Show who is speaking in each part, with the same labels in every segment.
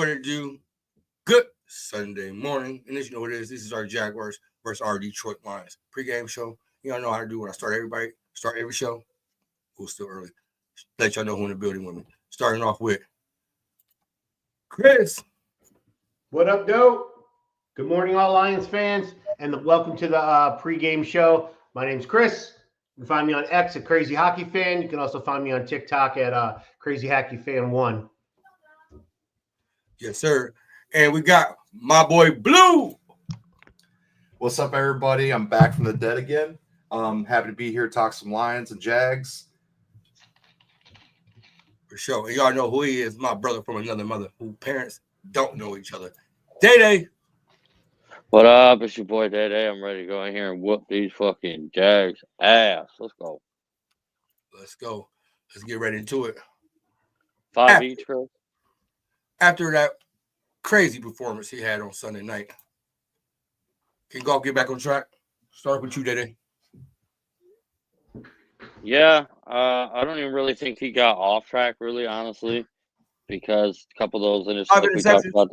Speaker 1: further ado, good Sunday morning. And as you know what it is, this is our Jaguars versus our Detroit Lions pregame show. Y'all know how to do when I start every show. Who's still early. Let y'all know who in the building with me. Starting off with Chris.
Speaker 2: What up, dope? Good morning, all Lions fans, and welcome to the pregame show. My name's Chris. You can find me on X at Crazy Hockey Fan. You can also find me on TikTok at Crazy Hockey Fan 1.
Speaker 1: Yes, sir. And we got my boy Blue.
Speaker 3: What's up, everybody? I'm back from the dead again. Happy to be here, talk some Lions and Jags.
Speaker 1: For sure. And y'all know who he is, my brother from another mother, who parents don't know each other. Day.
Speaker 4: What up? It's your boy Day. I'm ready to go in here and whoop these fucking Jags ass. Let's go.
Speaker 1: Let's go. Let's get right into it.
Speaker 4: 5 each, Chris.
Speaker 1: After that crazy performance he had on Sunday night, can Goff get back on track? Start with you, Day.
Speaker 4: Yeah, I don't even really think he got off track, really, honestly, because a couple of those interceptions we talked about.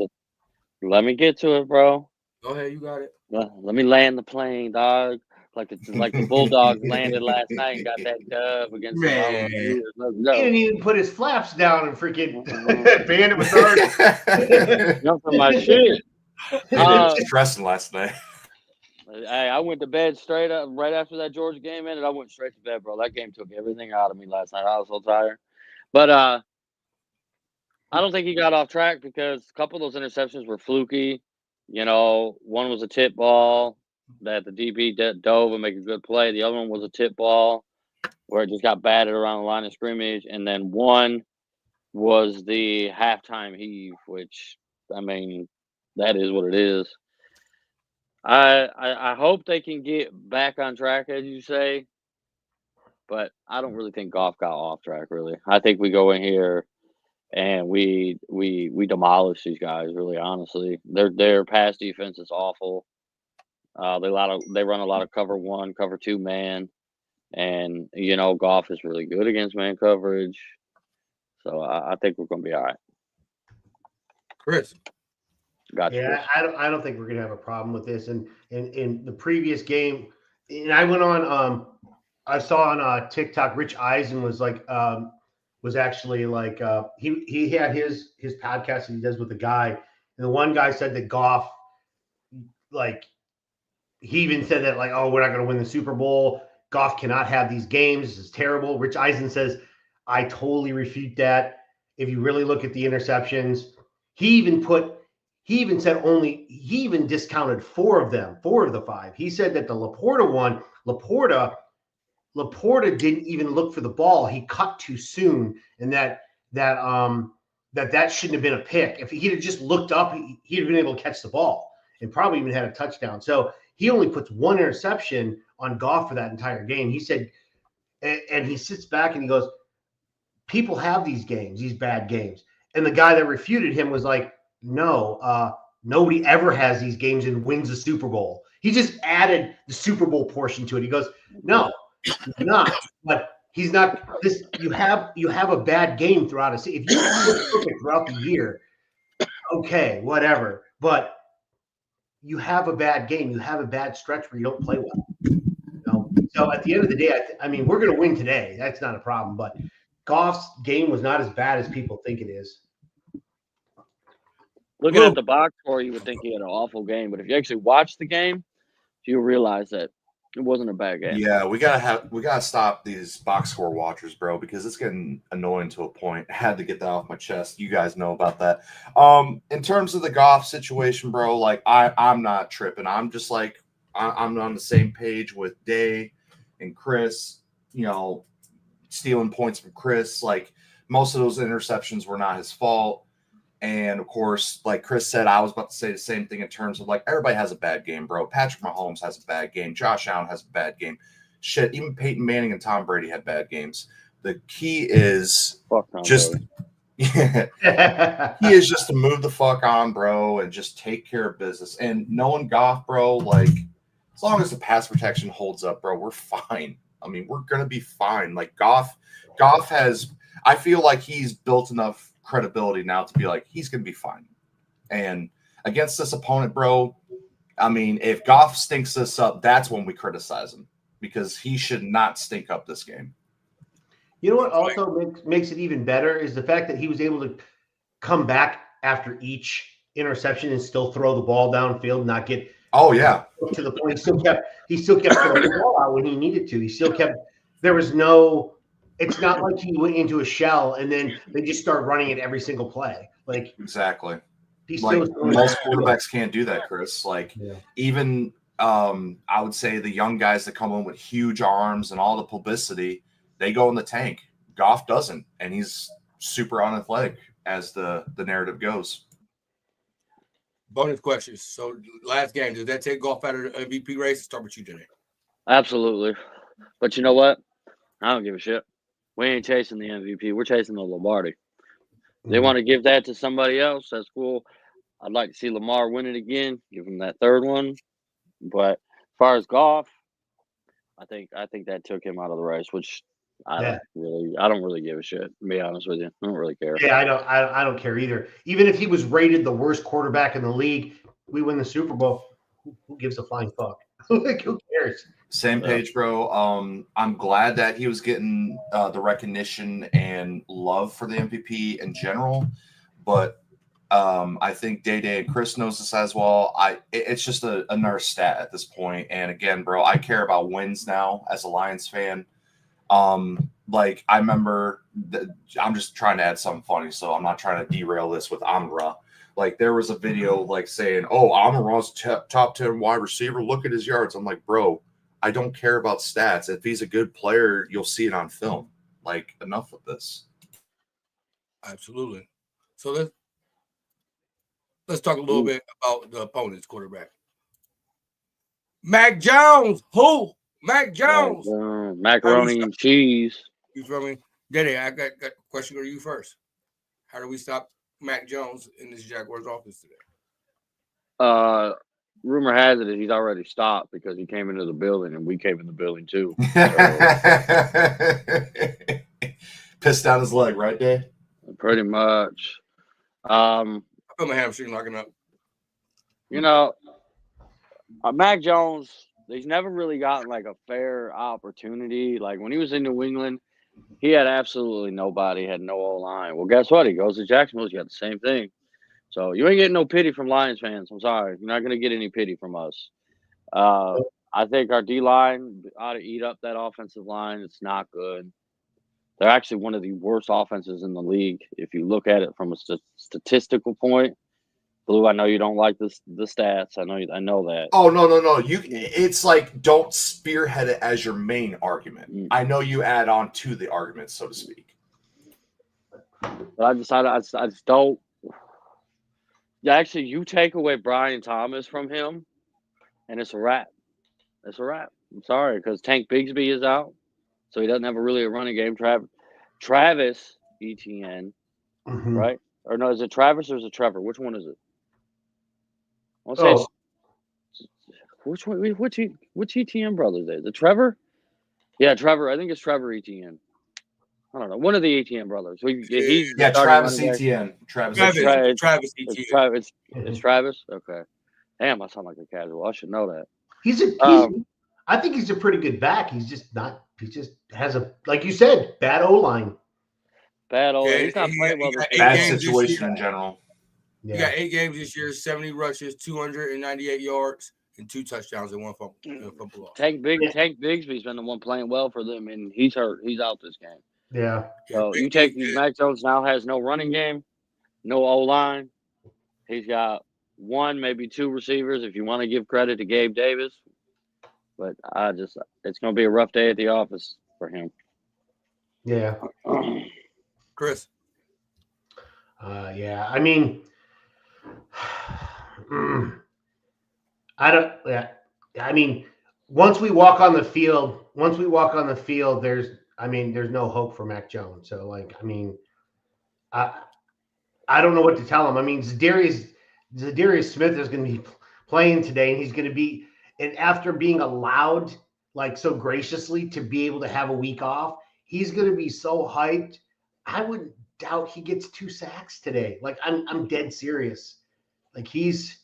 Speaker 4: Let me get to it, bro.
Speaker 1: Go ahead, you got it.
Speaker 4: Let me land the plane, dog. Like the Bulldogs landed last night and got that dub against the Volunteers. Let's go.
Speaker 2: He didn't even put his flaps down and freaking Bandit was already
Speaker 4: jumping my shit.
Speaker 3: He was stressing last night.
Speaker 4: Hey, I went to bed straight up right after that Georgia game ended. I went straight to bed, bro. That game took everything out of me last night. I was so tired. But I don't think he got off track because a couple of those interceptions were fluky. You know, one was a tip ball that the DB dove and make a good play. The other one was a tip ball where it just got batted around the line of scrimmage. And then one was the halftime heave, which, I mean, that is what it is. I hope they can get back on track, as you say, but I don't really think Goff got off track, really. I think we go in here and we demolish these guys, really, honestly. Their pass defense is awful. They run a lot of cover 1, cover 2 man, and you know Goff is really good against man coverage. So I think we're going to be all right.
Speaker 1: Chris.
Speaker 4: Gotcha.
Speaker 2: Yeah, I don't think we're gonna have a problem with this. And in the previous game, and I went on I saw on TikTok Rich Eisen was like was actually like he had his podcast that he does with a guy, and the one guy said that Goff, like, he even said that, like, oh, we're not going to win the Super Bowl. Goff cannot have these games. This is terrible. Rich Eisen says, I totally refute that. If you really look at the interceptions, he even discounted 4 of them, 4 of the 5. He said that the Laporta one, Laporta didn't even look for the ball. He cut too soon, and that shouldn't have been a pick. If he'd have just looked up, he'd have been able to catch the ball and probably even had a touchdown. So he only puts 1 interception on Goff for that entire game. He said, and he sits back and he goes, people have these games, these bad games. And the guy that refuted him was like, no, nobody ever has these games and wins a Super Bowl. He just added the Super Bowl portion to it. He goes, no, he's not. But he's not. This you have a bad game throughout a season. If you look perfect throughout the year, okay, whatever. But you have a bad game. You have a bad stretch where you don't play well. You know? So at the end of the day, I mean, we're going to win today. That's not a problem. But Goff's game was not as bad as people think it is.
Speaker 4: Looking at the box score, you would think he had an awful game, but if you actually watch the game, you'll realize that it wasn't a bad game.
Speaker 3: Yeah, we gotta stop these box score watchers, bro, because it's getting annoying to a point. I had to get that off my chest. You guys know about that. In terms of the Goff situation, bro, like I'm not tripping. I'm just like I'm on the same page with Day and Chris. You know, stealing points from Chris. Like, most of those interceptions were not his fault. And, of course, like Chris said, I was about to say the same thing in terms of, like, everybody has a bad game, bro. Patrick Mahomes has a bad game. Josh Allen has a bad game. Shit, even Peyton Manning and Tom Brady had bad games. The key is just – he is just to move the fuck on, bro, and just take care of business. And knowing Goff, bro, like, as long as the pass protection holds up, bro, we're fine. I mean, we're going to be fine. Like, Goff has – I feel like he's built enough credibility now to be like, he's going to be fine. And against this opponent, bro, I mean, if Goff stinks this up, that's when we criticize him because he should not stink up this game.
Speaker 2: You know what also makes it even better is the fact that he was able to come back after each interception and still throw the ball downfield, not get to the point. He still kept throwing the ball out when he needed to. He still kept. There was no. It's not like he went into a shell and then they just start running it every single play. Like
Speaker 3: exactly.
Speaker 2: Like
Speaker 3: most quarterbacks can't do that, Chris. Like even I would say the young guys that come in with huge arms and all the publicity, they go in the tank. Goff doesn't, and he's super unathletic as the narrative goes.
Speaker 1: Bonus questions. So last game, does that take Goff out of the MVP race? Start with you today.
Speaker 4: Absolutely. But you know what? I don't give a shit. We ain't chasing the MVP. We're chasing the Lombardi. They want to give that to somebody else. That's cool. I'd like to see Lamar win it again, give him that third one. But as far as Goff, I think that took him out of the race, which I don't really give a shit, to be honest with you. I don't really care.
Speaker 2: Yeah, I don't care either. Even if he was rated the worst quarterback in the league, we win the Super Bowl. Who gives a flying fuck? Like, who cares?
Speaker 3: Same page, bro. I'm glad that he was getting the recognition and love for the MVP in general, but I think Day and Chris knows this as well. It's just another stat at this point. And again, bro, I care about wins now as a Lions fan. Like I remember I'm just trying to add something funny, so I'm not trying to derail this with Amon-Ra. Like there was a video like saying, "Oh, Amon-Ra's top 10 wide receiver. Look at his yards." I'm like, bro, I don't care about stats. If he's a good player, you'll see it on film. Like enough of this.
Speaker 1: Absolutely. So let's talk a little bit about the opponent's quarterback. Mac Jones. Who? Mac Jones.
Speaker 4: Macaroni and cheese.
Speaker 1: You feel me? Daddy, I got a question for you first. How do we stop Mac Jones in this Jaguars offense today?
Speaker 4: Rumor has it he's already stopped because he came into the building and we came in the building too.
Speaker 3: Pissed down his leg, right, Dave?
Speaker 4: Pretty much.
Speaker 1: I feel my hamstring locking up.
Speaker 4: You know, Mac Jones, he's never really gotten like a fair opportunity. Like when he was in New England, he had absolutely nobody, had no O-line. Well, guess what? He goes to Jacksonville, he got the same thing. So you ain't getting no pity from Lions fans. I'm sorry. You're not going to get any pity from us. I think our D-line ought to eat up that offensive line. It's not good. They're actually one of the worst offenses in the league if you look at it from a statistical point. Blue, I know you don't like the stats. I know that.
Speaker 3: Oh, no. It's like don't spearhead it as your main argument. I know you add on to the argument, so to speak.
Speaker 4: But I just don't. Yeah, actually, you take away Brian Thomas from him, and it's a wrap. It's a wrap. I'm sorry, because Tank Bigsby is out, so he doesn't have a running game. Travis Etienne, right? Or no, is it Travis or is it Trevor? Which one is it? Which one? Which Etienne brothers is it? Trevor? Yeah, Trevor. I think it's Trevor Etienne. I don't know. One of the Etienne brothers. He's
Speaker 3: Travis Etienne. Travis Etienne.
Speaker 4: It's Travis? Okay. Damn, I sound like a casual. I should know that.
Speaker 2: I think he's a pretty good back. He just has a, like you said, bad O-line.
Speaker 4: Bad O-line. He's not playing well.
Speaker 3: Bad situation in general.
Speaker 1: Yeah. He got 8 games this year, 70 rushes, 298 yards, and 2 touchdowns and 1 fumble loss.
Speaker 4: Tank Bigsby's been the one playing well for them, and he's hurt. He's out this game.
Speaker 2: Yeah.
Speaker 4: So you take Mac Jones now has no running game, no O-line. He's got 1, maybe 2 receivers if you want to give credit to Gabe Davis. But it's going to be a rough day at the office for him.
Speaker 2: Yeah.
Speaker 1: Chris.
Speaker 2: Yeah. I mean, I mean, once we walk on the field, there's no hope for Mac Jones. So, like, I mean, I don't know what to tell him. I mean, Zadarius Smith is going to be playing today, and he's going to be, and after being allowed, like, so graciously to be able to have a week off, he's going to be so hyped. I wouldn't doubt he gets 2 sacks today. Like, I'm dead serious. Like he's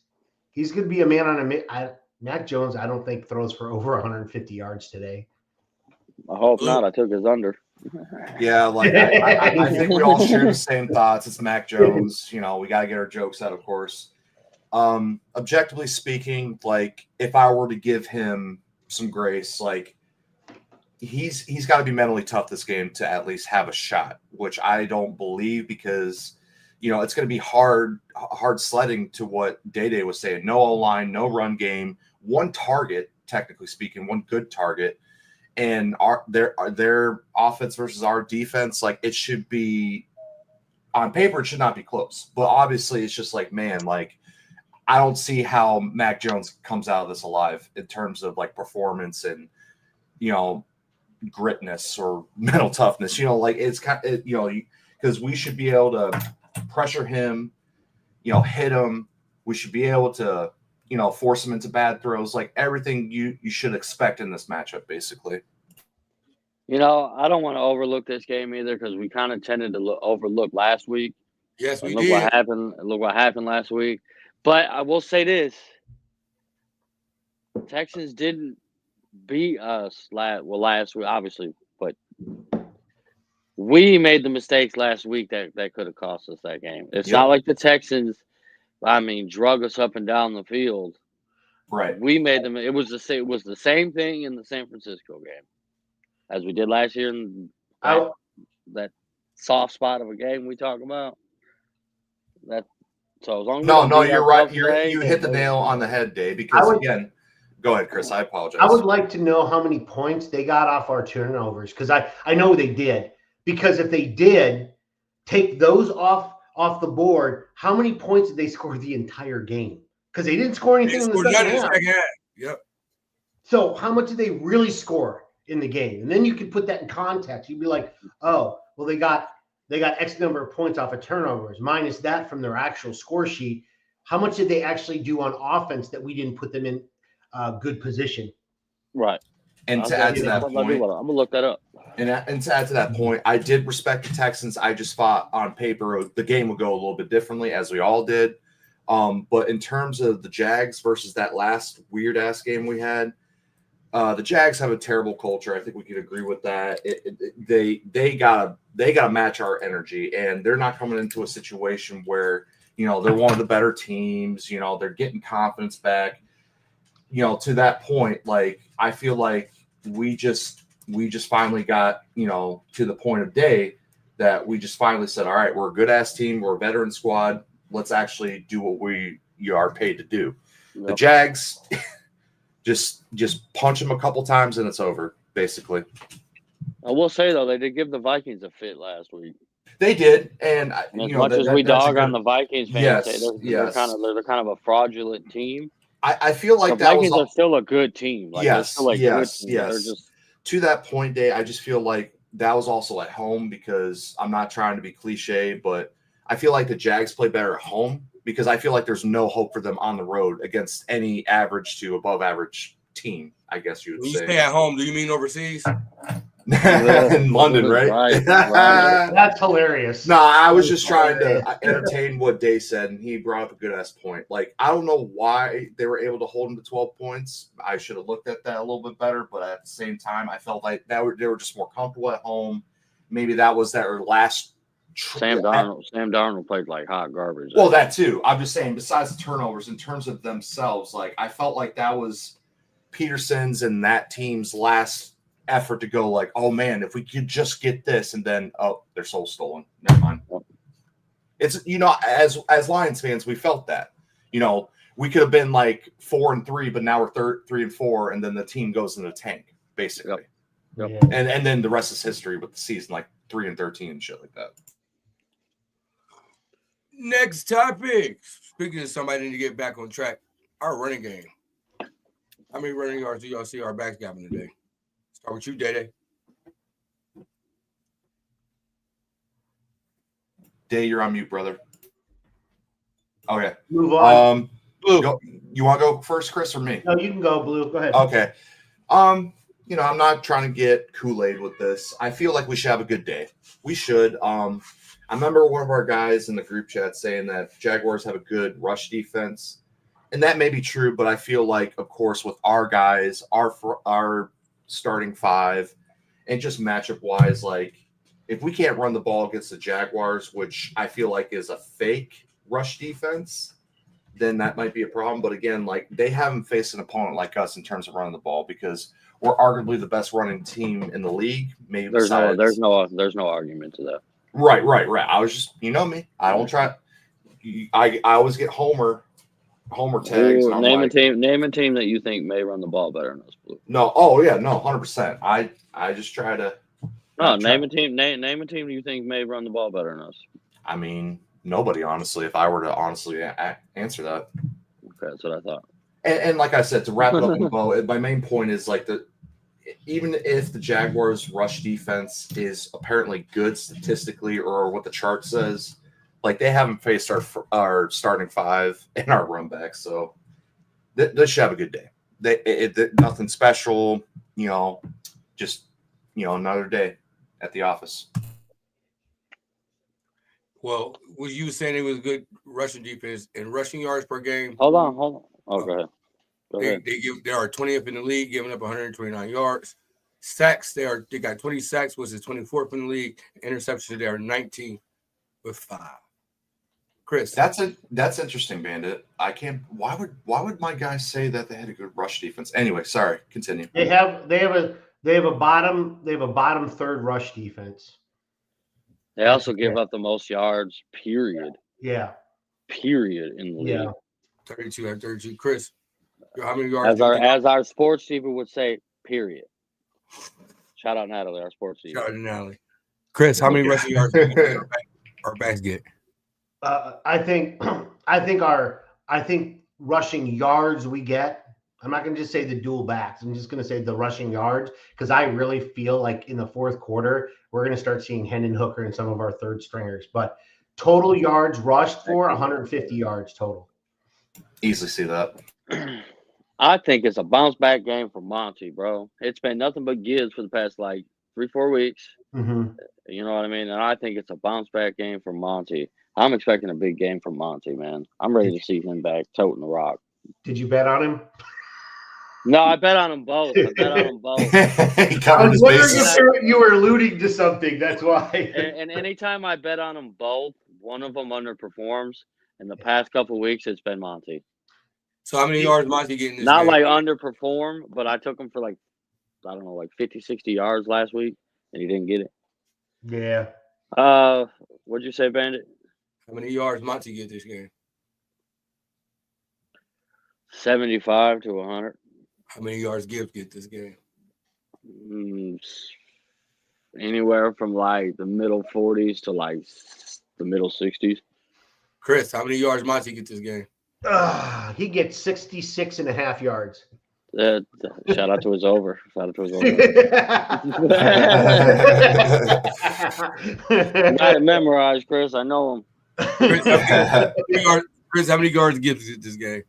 Speaker 2: going to be a man on a Mac Jones. I don't think throws for over 150 yards today.
Speaker 4: I hope not. I took his under.
Speaker 3: Yeah, like I think we all share the same thoughts. It's Mac Jones. You know, we got to get our jokes out, of course. Objectively speaking, like if I were to give him some grace, like he's got to be mentally tough this game to at least have a shot, which I don't believe because, you know, it's going to be hard sledding to what Day was saying. No O-line, no run game, one target, technically speaking, one good target. And their offense versus our defense, like it should be on paper, it should not be close. But obviously it's just like, man, like I don't see how Mac Jones comes out of this alive in terms of like performance and, you know, gritness or mental toughness. You know, like it's kind of, you know, because we should be able to pressure him, you know, hit him. We should be able to, you know, force him into bad throws, like everything you should expect in this matchup, basically.
Speaker 4: You know, I don't want to overlook this game either because we kind of tended to overlook last week.
Speaker 1: Yes, we
Speaker 4: look
Speaker 1: did.
Speaker 4: What happened. Look what happened last week. But I will say this: Texans didn't beat us last week, obviously, but we made the mistakes last week that could have cost us that game. It's not like the Texans, drug us up and down the field.
Speaker 3: Right.
Speaker 4: We made them. It was the same thing in the San Francisco game as we did last year in that soft spot of a game we talk about. So as long as
Speaker 3: no, you're right. You hit the nail on the head, Dave. Because again, go ahead, Chris. I apologize.
Speaker 2: I would like to know how many points they got off our turnovers because I know they did. Because if they did take those off the board, how many points did they score the entire game? Because they didn't score anything in the second half.
Speaker 1: Yep.
Speaker 2: So how much did they really score in the game? And then you could put that in context. You'd be like, oh, well, they got X number of points off of turnovers, minus that from their actual score sheet. How much did they actually do on offense that we didn't put them in good position?
Speaker 4: Right.
Speaker 3: And to add to that point,
Speaker 4: I'm going to look that up.
Speaker 3: And to add to that point, I did respect the Texans. I just thought on paper the game would go a little bit differently, as we all did. But in terms of the Jags versus that last weird-ass game we had, the Jags have a terrible culture. I think we could agree with that. They gotta match our energy, and they're not coming into a situation where, you know, they're one of the better teams. You know, they're getting confidence back. You know, to that point, like I feel like we just finally got, you know, to the point of day that we just finally said, all right, we're a good ass team, we're a veteran squad. Let's actually do what we are paid to do. Yep. The Jags. Just punch them a couple times and it's over, basically.
Speaker 4: I will say though, they did give the Vikings a fit last week.
Speaker 3: They did, and
Speaker 4: as much as we dog on the Vikings fans, they're kind of a fraudulent team.
Speaker 3: I feel like
Speaker 4: the Vikings are still a good team. Like,
Speaker 3: yes.
Speaker 4: Just...
Speaker 3: To that point, Dave, I just feel like that was also at home because I'm not trying to be cliche, but I feel like the Jags play better at home. Because I feel like there's no hope for them on the road against any average to above average team, I guess you would say.
Speaker 1: When you stay at home, do you mean overseas?
Speaker 3: In London, right?
Speaker 2: That's hilarious.
Speaker 3: No, I was just trying to entertain what Dave said, and he brought up a good-ass point. Like, I don't know why they were able to hold him to 12 points. I should have looked at that a little bit better, but at the same time, I felt like they were just more comfortable at home. Maybe that was their last
Speaker 4: Sam Darnold played like hot garbage.
Speaker 3: Well, that too. I'm just saying, besides the turnovers, in terms of themselves, like I felt like that was Peterson's and that team's last effort to go like, oh man, if we could just get this, and then their soul's stolen. Never mind. It's, you know, as Lions fans, we felt that. You know, we could have been like 4-3, but now we're 3-4, and then the team goes in the tank, basically.
Speaker 4: Yep.
Speaker 3: And then the rest is history with the season, like 3-13 and shit like that.
Speaker 1: Next topic. Speaking of somebody need to get back on track, our running game. How many running yards do y'all see our backs gapping today? Start with you, Day.
Speaker 3: Day, you're on mute, brother. Okay.
Speaker 2: Move on.
Speaker 3: Blue. You want to go first, Chris, or me?
Speaker 2: No, you can go, Blue. Go ahead.
Speaker 3: Okay. I'm not trying to get Kool-Aid with this. I feel like we should have a good day. We should. I remember one of our guys in the group chat saying that Jaguars have a good rush defense, and that may be true. But I feel like, of course, with our guys, our starting five, and just matchup wise, like if we can't run the ball against the Jaguars, which I feel like is a fake rush defense, then that might be a problem. But again, like they haven't faced an opponent like us in terms of running the ball because we're arguably the best running team in the league. Maybe
Speaker 4: there's no argument to that.
Speaker 3: Right. I was just, me. I don't try. I always get Homer tags.
Speaker 4: Ooh,
Speaker 3: and
Speaker 4: name a team that you think may run the ball better than us, Blue.
Speaker 3: No. Oh yeah. No. 100%. I just try to.
Speaker 4: No, name a team. Name a team you think may run the ball better than us.
Speaker 3: I mean, nobody. Honestly, if I were to honestly answer that.
Speaker 4: Okay, that's what I thought.
Speaker 3: And like I said, to wrap it up in a bow, my main point is like even if the Jaguars' rush defense is apparently good statistically or what the chart says, like they haven't faced our starting five and our run backs, so they should have a good day. Nothing special, just another day at the office.
Speaker 1: Well, was you saying it was good rushing defense and rushing yards per game?
Speaker 4: Hold on. Oh, go ahead.
Speaker 1: They are 20th in the league, giving up 129 yards. Sacks, they got 20 sacks, which is 24th in the league. Interceptions, they are 19th with 5. Chris,
Speaker 3: that's interesting, Bandit. I can't. Why would my guys say that they had a good rush defense? Anyway, sorry. Continue.
Speaker 2: They have a bottom third rush defense.
Speaker 4: They also give up the most yards. Period.
Speaker 2: Yeah.
Speaker 4: Period in the league.
Speaker 1: 32 and 32. Chris, how many yards?
Speaker 4: As our sports people would say, period. Shout out Natalie, our sports people.
Speaker 1: Shout out to Natalie. Chris, how many rushing yards do our backs get?
Speaker 2: I think rushing yards we get. I'm not going to just say the dual backs. I'm just going to say the rushing yards because I really feel like in the fourth quarter we're going to start seeing Hendon Hooker and some of our third stringers. But total yards rushed for 150 yards total.
Speaker 3: Easily see that.
Speaker 4: I think it's a bounce back game for Monty, bro. It's been nothing but gives for the past 3-4 weeks.
Speaker 2: Mm-hmm.
Speaker 4: You know what I mean? And I think it's a bounce back game for Monty. I'm expecting a big game from Monty, man. I'm ready to see him back toting the rock.
Speaker 2: Did you bet on him?
Speaker 4: No, I bet on them both.
Speaker 3: He covered his bases.
Speaker 2: You were alluding to something. That's why.
Speaker 4: And anytime I bet on them both, one of them underperforms. In the past couple of weeks, it's been Monty.
Speaker 1: So how many yards Monty getting this
Speaker 4: Not
Speaker 1: game?
Speaker 4: like underperform, but I took him for 50, 60 yards last week, and he didn't get it.
Speaker 2: Yeah.
Speaker 4: What'd you say, Bandit?
Speaker 1: How many yards Monty get this game?
Speaker 4: 75 to 100.
Speaker 1: How many yards Gibbs get this game?
Speaker 4: Anywhere from the middle 40s to the middle 60s.
Speaker 1: Chris, how many yards Monty get this game?
Speaker 2: He gets 66 and a half yards.
Speaker 4: Shout out to his over. Shout out to his over. I got it memorized, Chris. I know him.
Speaker 1: Chris, how many yards Gibbs get this game?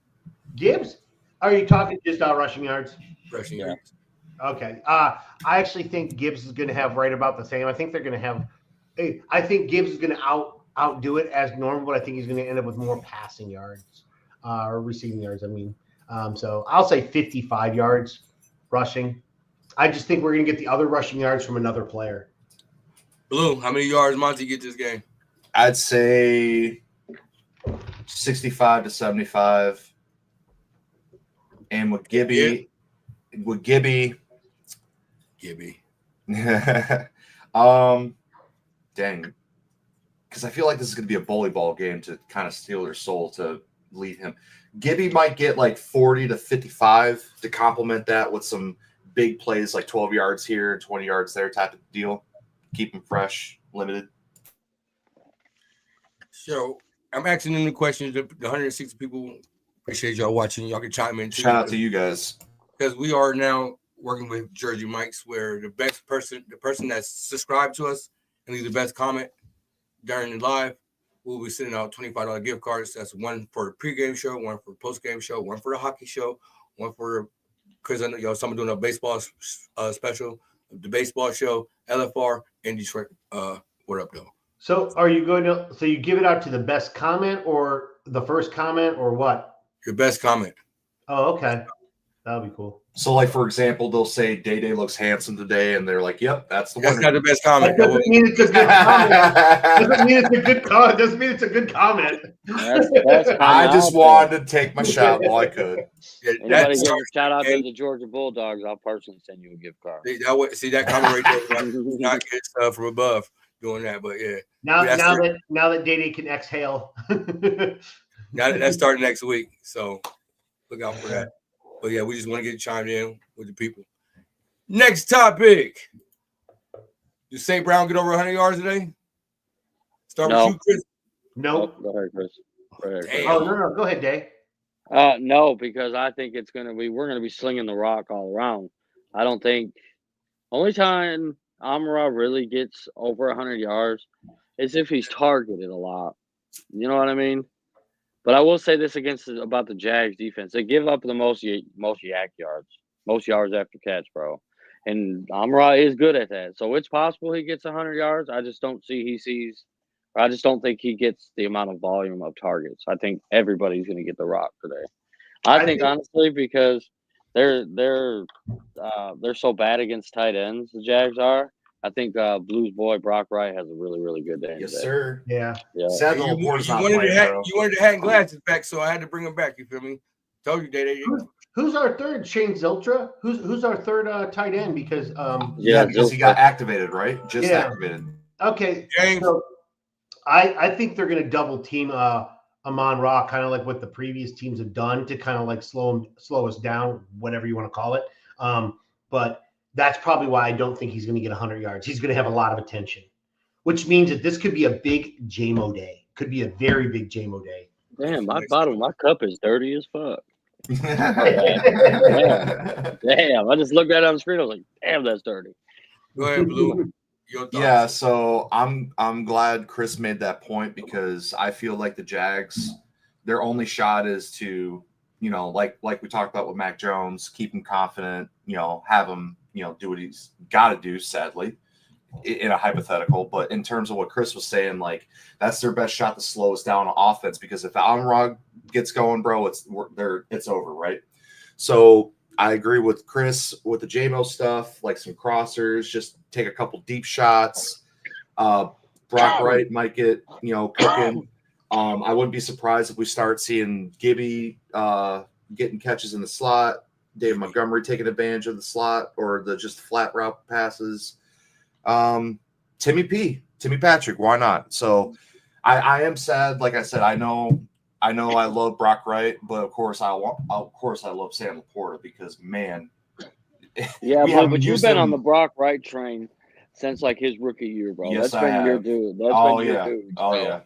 Speaker 2: Gibbs? Are you talking just rushing yards?
Speaker 1: Rushing yards.
Speaker 2: Okay. I actually think Gibbs is going to have right about the same. I think they're going to have. I think Gibbs is going to outdo it as normal, but I think he's going to end up with more passing yards or receiving yards. I mean, so I'll say 55 yards rushing. I just think we're going to get the other rushing yards from another player.
Speaker 1: Blue, how many yards Monty get this game?
Speaker 3: I'd say 65 to 75. And with Gibby. Dang. Because I feel like this is going to be a bully ball game to kind of steal their soul to lead him. Gibby might get 40 to 55 to complement that with some big plays 12 yards here, 20 yards there type of deal. Keep him fresh, limited.
Speaker 1: So I'm asking them the questions. The 160 people, appreciate y'all watching. Y'all can chime in too.
Speaker 3: Shout out to you guys.
Speaker 1: Because we are now working with Jersey Mike's, where the person that's subscribed to us and leave the best comment during the live, we'll be sending out $25 gift cards. That's one for the pregame show, one for the postgame show, one for the hockey show, one for because I know someone doing a baseball special, the baseball show, LFR in Detroit. What up, though?
Speaker 2: So are you going to? So you give it out to the best comment or the first comment or what?
Speaker 1: Your best comment.
Speaker 2: Oh, okay, that'll be cool.
Speaker 3: So, like for example, they'll say Day Day looks handsome today, and they're like, "Yep, that's the
Speaker 1: That's
Speaker 3: winner."
Speaker 1: not the best comment.
Speaker 2: That doesn't mean it's a good comment. Doesn't mean it's a good comment. Doesn't mean it's a good comment.
Speaker 4: That's
Speaker 3: I just wanted to take my shot while I could.
Speaker 1: Yeah,
Speaker 4: Anybody
Speaker 1: that's
Speaker 4: give a shout out to the Georgia Bulldogs, I'll personally send you a gift card.
Speaker 1: see that comment right there. Not good stuff from above doing that, but yeah.
Speaker 2: Now
Speaker 1: That's
Speaker 2: that Dede can exhale.
Speaker 1: Now that's starting next week, so look out for that. But yeah, we just want to get chimed in with the people. Next topic. Did St. Brown get over 100 yards today? Start with you, Chris.
Speaker 2: No.
Speaker 4: Go ahead, Chris.
Speaker 1: Damn.
Speaker 2: Oh no. Go ahead, Day.
Speaker 4: No, because I think we're gonna be slinging the rock all around. I don't think only time Amara really gets over 100 yards is if he's targeted a lot. You know what I mean? But I will say this about the Jags defense. They give up the most yak yards, most yards after catch, bro. And Amara is good at that. So it's possible he gets 100 yards. I just don't think he gets the amount of volume of targets. I think everybody's going to get the rock today. I think honestly because they're so bad against tight ends, the Jags are. I think Blues boy Brock Wright has a really, really good day.
Speaker 3: Yes,
Speaker 4: today.
Speaker 3: sir.
Speaker 2: Yeah.
Speaker 3: Sad
Speaker 1: You
Speaker 3: little Laporte's not
Speaker 1: wanted
Speaker 3: playing, bro.
Speaker 1: you wanted the hat and glasses back, so I had to bring them back. You feel me? Told you, Day.
Speaker 2: Who's our third? Shane Ziltra? Who's our third tight end? Because
Speaker 3: Yeah, because he got activated, right? Just
Speaker 2: Yeah.
Speaker 3: activated.
Speaker 2: okay,
Speaker 1: James.
Speaker 2: so I think they're going to double team Amon Ra, kind of like what the previous teams have done to kind of like slow us down, whatever you want to call it. But that's probably why I don't think he's going to get 100 yards. He's going to have a lot of attention, which means that this could be a big JMO day. Could be a very big JMO day.
Speaker 4: Damn, my cup is dirty as fuck. Damn, I just looked at it on the screen. I was like, damn, that's dirty.
Speaker 1: Go ahead, Blue. Your thoughts.
Speaker 3: Yeah, so I'm glad Chris made that point because I feel like the Jags, their only shot is to, like we talked about with Mac Jones, keep him confident, have him, do what he's got to do, sadly, in a hypothetical. But in terms of what Chris was saying, like that's their best shot to slow us down on offense because if Amon gets going, bro, it's over, right? So I agree with Chris with the JMO stuff, like some crossers, just take a couple deep shots. Brock Wright might get, cooking. I wouldn't be surprised if we start seeing Gibby getting catches in the slot, Dave Montgomery taking advantage of the slot or the just flat route passes. Timmy Patrick, why not? So I am sad. Like I said, I know I love Brock Wright, but of course I love Sam Laporta because man.
Speaker 4: Yeah, but you've been on the Brock Wright train since like his rookie year, bro.
Speaker 3: Yes,
Speaker 4: That's been your dude. That's been your dude.
Speaker 3: Oh yeah.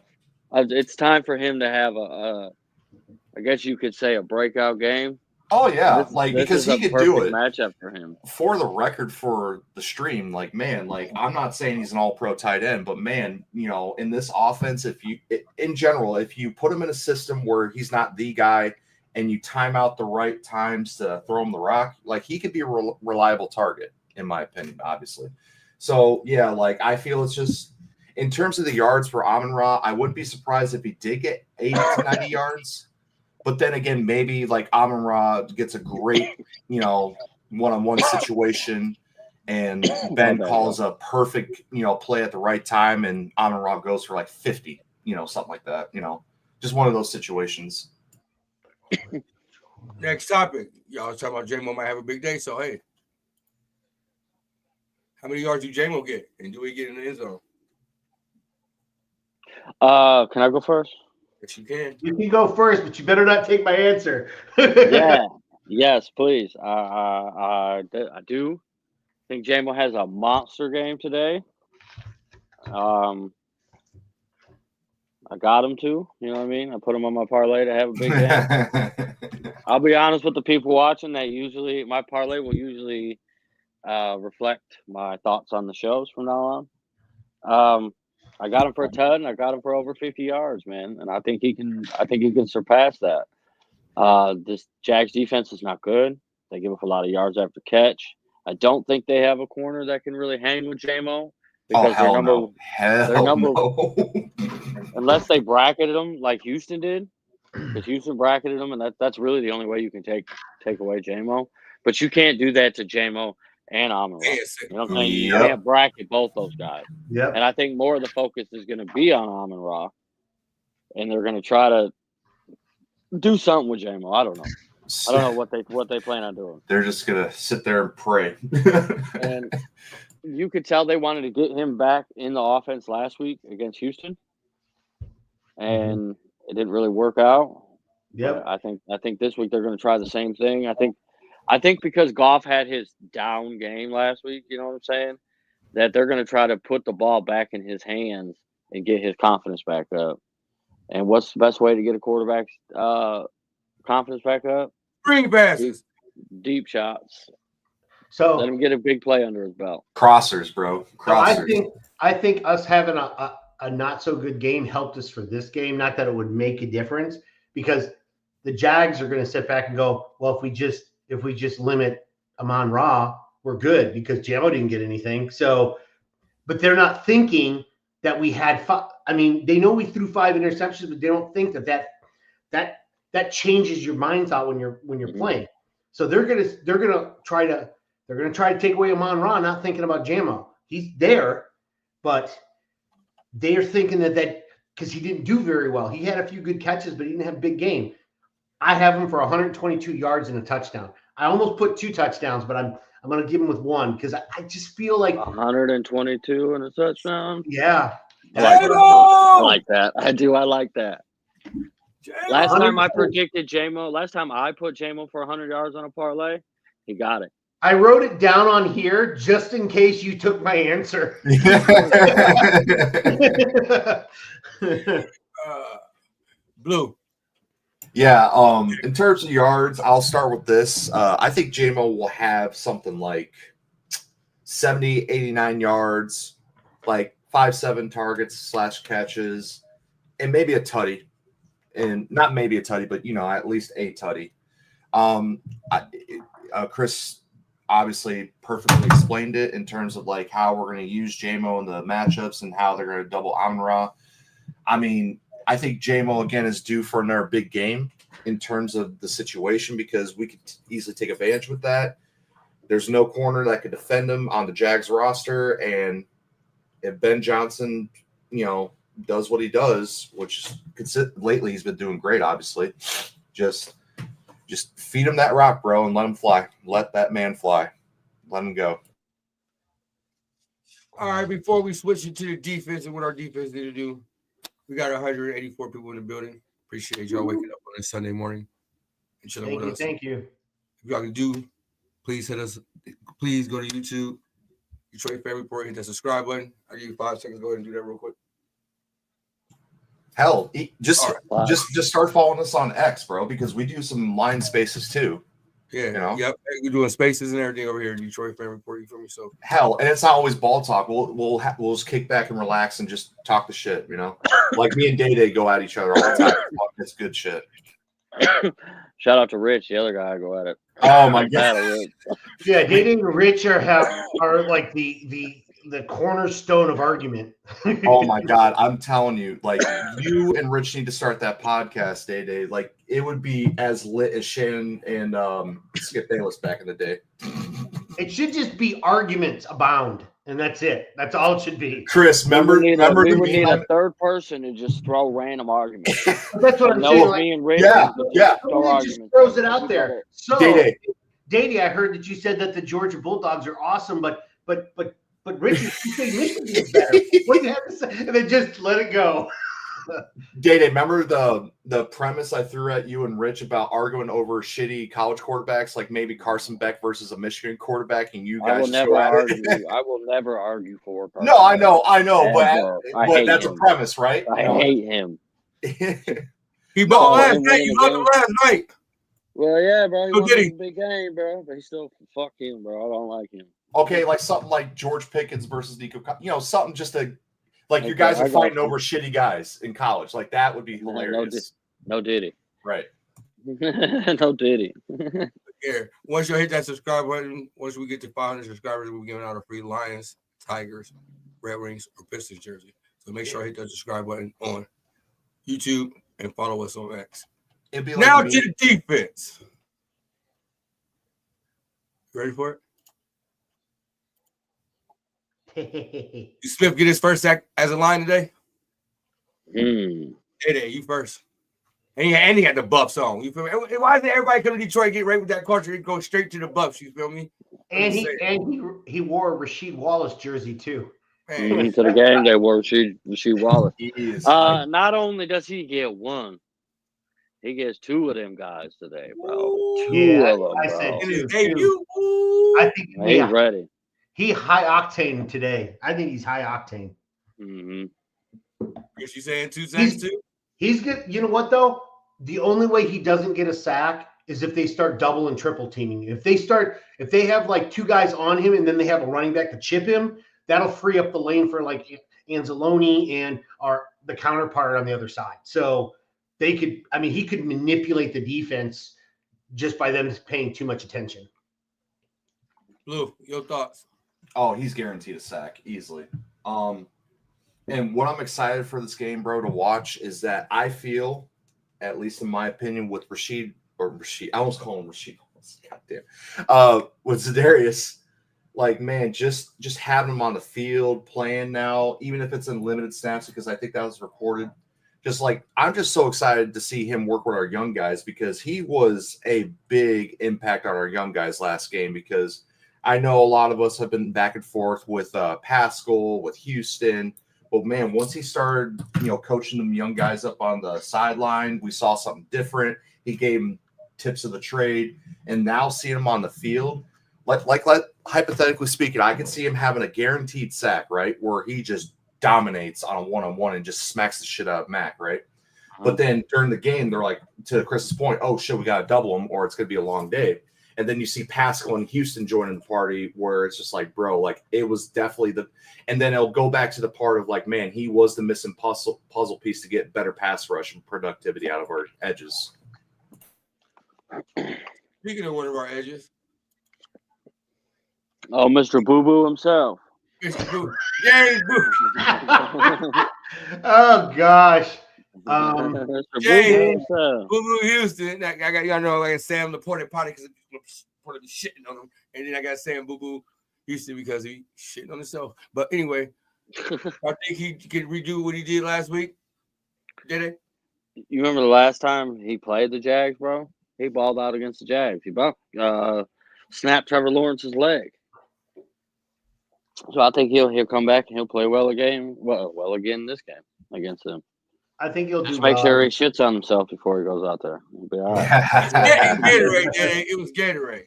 Speaker 4: It's time for him to have I guess you could say a breakout game.
Speaker 3: Oh yeah, because he could do it.
Speaker 4: Matchup for him.
Speaker 3: For the record, for the stream, I'm not saying he's an all-pro tight end, but man, in this offense, if you put him in a system where he's not the guy, and you time out the right times to throw him the rock, he could be a reliable target, in my opinion, obviously. So yeah, I feel it's just in terms of the yards for Amon-Ra, I wouldn't be surprised if he did get 80 to 90 yards. But then again, maybe Amon-Ra gets a great, one-on-one situation, and Ben calls a perfect, play at the right time, and Amon-Ra goes for 50, something like that. Just one of those situations.
Speaker 1: Next topic. Y'all was talking about JMO might have a big day, so hey. How many yards do JMO get? And do we get in the end zone?
Speaker 4: Can I go first?
Speaker 1: Yes, you can.
Speaker 2: You can go first, but you better not take my answer.
Speaker 4: Yeah. Yes, please. I do think JMO has a monster game today. I got him to, you know what I mean? I put him on my parlay to have a big game. I'll be honest with the people watching that my parlay will usually reflect my thoughts on the shows from now on. I got him for a ton. I got him for over 50 yards, man, and I think he can surpass that. This Jags defense is not good. They give up a lot of yards after catch. I don't think they have a corner that can really hang with J-Mo because
Speaker 3: hell no. Hell no.
Speaker 4: unless they bracketed them like Houston did, because Houston bracketed them, and that's really the only way you can take away J-Mo. But you can't do that to J-Mo and Amon-Ra. You know what I'm saying? You
Speaker 3: Yep.
Speaker 4: can't bracket both those guys.
Speaker 2: Yep.
Speaker 4: And I think more of the focus is going to be on Amon-Ra, and they're going to try to do something with J-Mo. I don't know. I don't know what they plan on doing.
Speaker 3: They're just gonna sit there and pray.
Speaker 4: And you could tell they wanted to get him back in the offense last week against Houston, and it didn't really work out.
Speaker 2: Yep.
Speaker 4: But I think this week they're going to try the same thing. I think because Goff had his down game last week, you know what I'm saying, that they're going to try to put the ball back in his hands and get his confidence back up. And what's the best way to get a quarterback's confidence back up?
Speaker 1: Screen passes.
Speaker 4: Deep shots.
Speaker 2: So
Speaker 4: let him get a big play under his belt.
Speaker 3: Crossers, bro. Crossers.
Speaker 2: So I think us having a not so good game helped us for this game. Not that it would make a difference, because the Jags are going to sit back and go, well, if we just limit Amon-Ra, we're good because J-Mo didn't get anything. So, but they're not thinking that we had I mean, they know we threw 5 interceptions, but they don't think that changes your mind thought when you're playing. So they're gonna try to take away Amon-Ra, not thinking about J-Mo. He's there, but they're thinking that because he didn't do very well. He had a few good catches, but he didn't have a big game. I have him for 122 yards and a touchdown. I almost put 2 touchdowns, but I'm going to give him with 1 because I just feel like
Speaker 4: 122 and a touchdown.
Speaker 2: Yeah,
Speaker 4: I like that. I do. I like that. Last time I predicted J-Mo, last time I put J-Mo for 100 yards on a parlay, he got it.
Speaker 2: I wrote it down on here just in case you took my answer.
Speaker 1: Blue.
Speaker 3: Yeah, in terms of yards, I'll start with this. I think J-Mo will have something like 70, 89 yards, like 5-7 targets / catches, and maybe a tutty. And not maybe a tutty, but, at least a tutty. Chris obviously perfectly explained it in terms of, like, how we're going to use J-Mo in the matchups and how they're going to double Amon-Ra. I mean, I think J-Mo, again, is due for another big game in terms of the situation because we could easily take advantage with that. There's no corner that could defend him on the Jags roster. And if Ben Johnson, does what he does, which lately he's been doing great, obviously, just feed him that rock, bro, and let him fly. Let that man fly. Let him go.
Speaker 1: All right, before we switch into the defense and what our defense need to do, we got 184 people in the building. Appreciate y'all waking up on a Sunday morning and chilling with us.
Speaker 2: Thank you.
Speaker 1: If y'all can do, please hit us. Please go to YouTube, Detroit Fan Report, hit that subscribe button. I'll give you 5 seconds. Go ahead and do that real quick.
Speaker 3: Hell, just start following us on X, bro, because we do some line spaces too.
Speaker 1: Yeah, yep. We're doing spaces and everything over here in Detroit Fan Report. You feel me? So
Speaker 3: hell, and it's not always ball talk. We'll just kick back and relax and just talk the shit. Like me and Day go at each other all the time. It's good shit.
Speaker 4: Shout out to Rich, the other guy. I go at it.
Speaker 3: Oh my god.
Speaker 2: Yeah, Day and Rich are like the cornerstone of argument.
Speaker 3: Oh my god, I'm telling you, like you and Rich need to start that podcast, Day. Like it would be as lit as Shannon and Skip Bayless back in the day.
Speaker 2: It should just be arguments abound, and that's it. That's all it should be.
Speaker 3: Chris,
Speaker 4: we would need a third person to just throw random arguments.
Speaker 2: That's what I'm saying.
Speaker 4: Me and Rich.
Speaker 3: Yeah.
Speaker 2: Just throws it out there. So,
Speaker 3: Day,
Speaker 2: I heard that you said that the Georgia Bulldogs are awesome, but Richard, you say Michigan is better. What do you have to say? And then just let it go.
Speaker 3: Day, remember the premise I threw at you and Rich about arguing over shitty college quarterbacks, like maybe Carson Beck versus a Michigan quarterback, and you guys
Speaker 4: I will never argue for Carson.
Speaker 3: No, I know, but that's
Speaker 4: him.
Speaker 3: A premise, right?
Speaker 4: I hate him.
Speaker 1: He bought last night. You bought him last night.
Speaker 4: Well, yeah, bro. He
Speaker 1: won
Speaker 4: a big game, bro. But he still fuck him, bro. I don't like him.
Speaker 3: Okay, like something like George Pickens versus Nico, something just to. Like you guys are fighting over shitty guys in college. Like that would be hilarious.
Speaker 4: No Diddy.
Speaker 3: Right.
Speaker 4: No Diddy.
Speaker 1: Yeah. Once you hit that subscribe button, once we get to 500 subscribers, we'll be giving out a free Lions, Tigers, Red Wings, or Pistons jersey. So make sure I hit that subscribe button on YouTube and follow us on X.
Speaker 3: It'd be
Speaker 1: Now
Speaker 3: like
Speaker 1: to the defense. Ready for it? Smith get his first sack as a Lion today? Hey, you first. And he had the Buffs on. You feel me? Why doesn't everybody come to Detroit get right with that culture and go straight to the Buffs? You feel me?
Speaker 2: And he wore a Rasheed Wallace jersey too.
Speaker 4: To the game they wore Rasheed Wallace.
Speaker 3: He is
Speaker 4: Not only does he get one, he gets two of them guys today, bro. Two of them,
Speaker 2: I
Speaker 4: bro.
Speaker 2: said
Speaker 1: In his
Speaker 2: two.
Speaker 1: debut.
Speaker 2: I think
Speaker 4: He's ready.
Speaker 2: He high octane today. I think he's high octane.
Speaker 1: Guess you saying 2 sacks too?
Speaker 2: He's good. You know what though? The only way he doesn't get a sack is if they start double and triple teaming. If they have like two guys on him and then they have a running back to chip him, that'll free up the lane for like Anzalone and the counterpart on the other side. So he could manipulate the defense just by them paying too much attention.
Speaker 1: Blue, your thoughts?
Speaker 3: Oh, he's guaranteed a sack easily. And what I'm excited for this game, bro, to watch is that I feel, at least in my opinion, with Rasheed, I almost call him Rasheed. Goddamn. With Za'Darius, like, man, just having him on the field playing now, even if it's in limited snaps, because I think that was reported. Just like, I'm just so excited to see him work with our young guys because he was a big impact on our young guys last game because I know a lot of us have been back and forth with Pascal, with Houston. But, man, once he started, coaching them young guys up on the sideline, we saw something different. He gave them tips of the trade. And now seeing him on the field, like hypothetically speaking, I can see him having a guaranteed sack, right, where he just dominates on a one-on-one and just smacks the shit out of Mac, right? But then during the game, they're like, to Chris's point, oh, shit, we got to double him or it's going to be a long day. And then you see Pascal and Houston joining the party where it's just like, bro, like it was definitely and then it'll go back to the part of like, man, he was the missing puzzle piece to get better pass rush and productivity out of our edges.
Speaker 1: Speaking of one of our edges.
Speaker 4: Oh, Mr. Boo Boo himself.
Speaker 1: Mr. Boo. James Boo.
Speaker 2: Oh, gosh.
Speaker 4: Mr.
Speaker 1: James
Speaker 4: Boo Boo himself.
Speaker 1: Boo Boo Houston. I got y'all know like Sam the Ported Potty because I'm be shitting on him. And then I got Sam Boo Boo Houston because he shitting on himself. But anyway, I think he can redo what he did last week. Did it?
Speaker 4: You remember the last time he played the Jags, bro? He balled out against the Jags. He snapped Trevor Lawrence's leg. So I think he'll come back and he'll play well again this game against them.
Speaker 2: I think he'll
Speaker 4: Just
Speaker 2: do
Speaker 4: make
Speaker 2: well.
Speaker 4: sure he shits on himself before he goes out there. He'll be all right.
Speaker 1: Gatorade. It was Gatorade.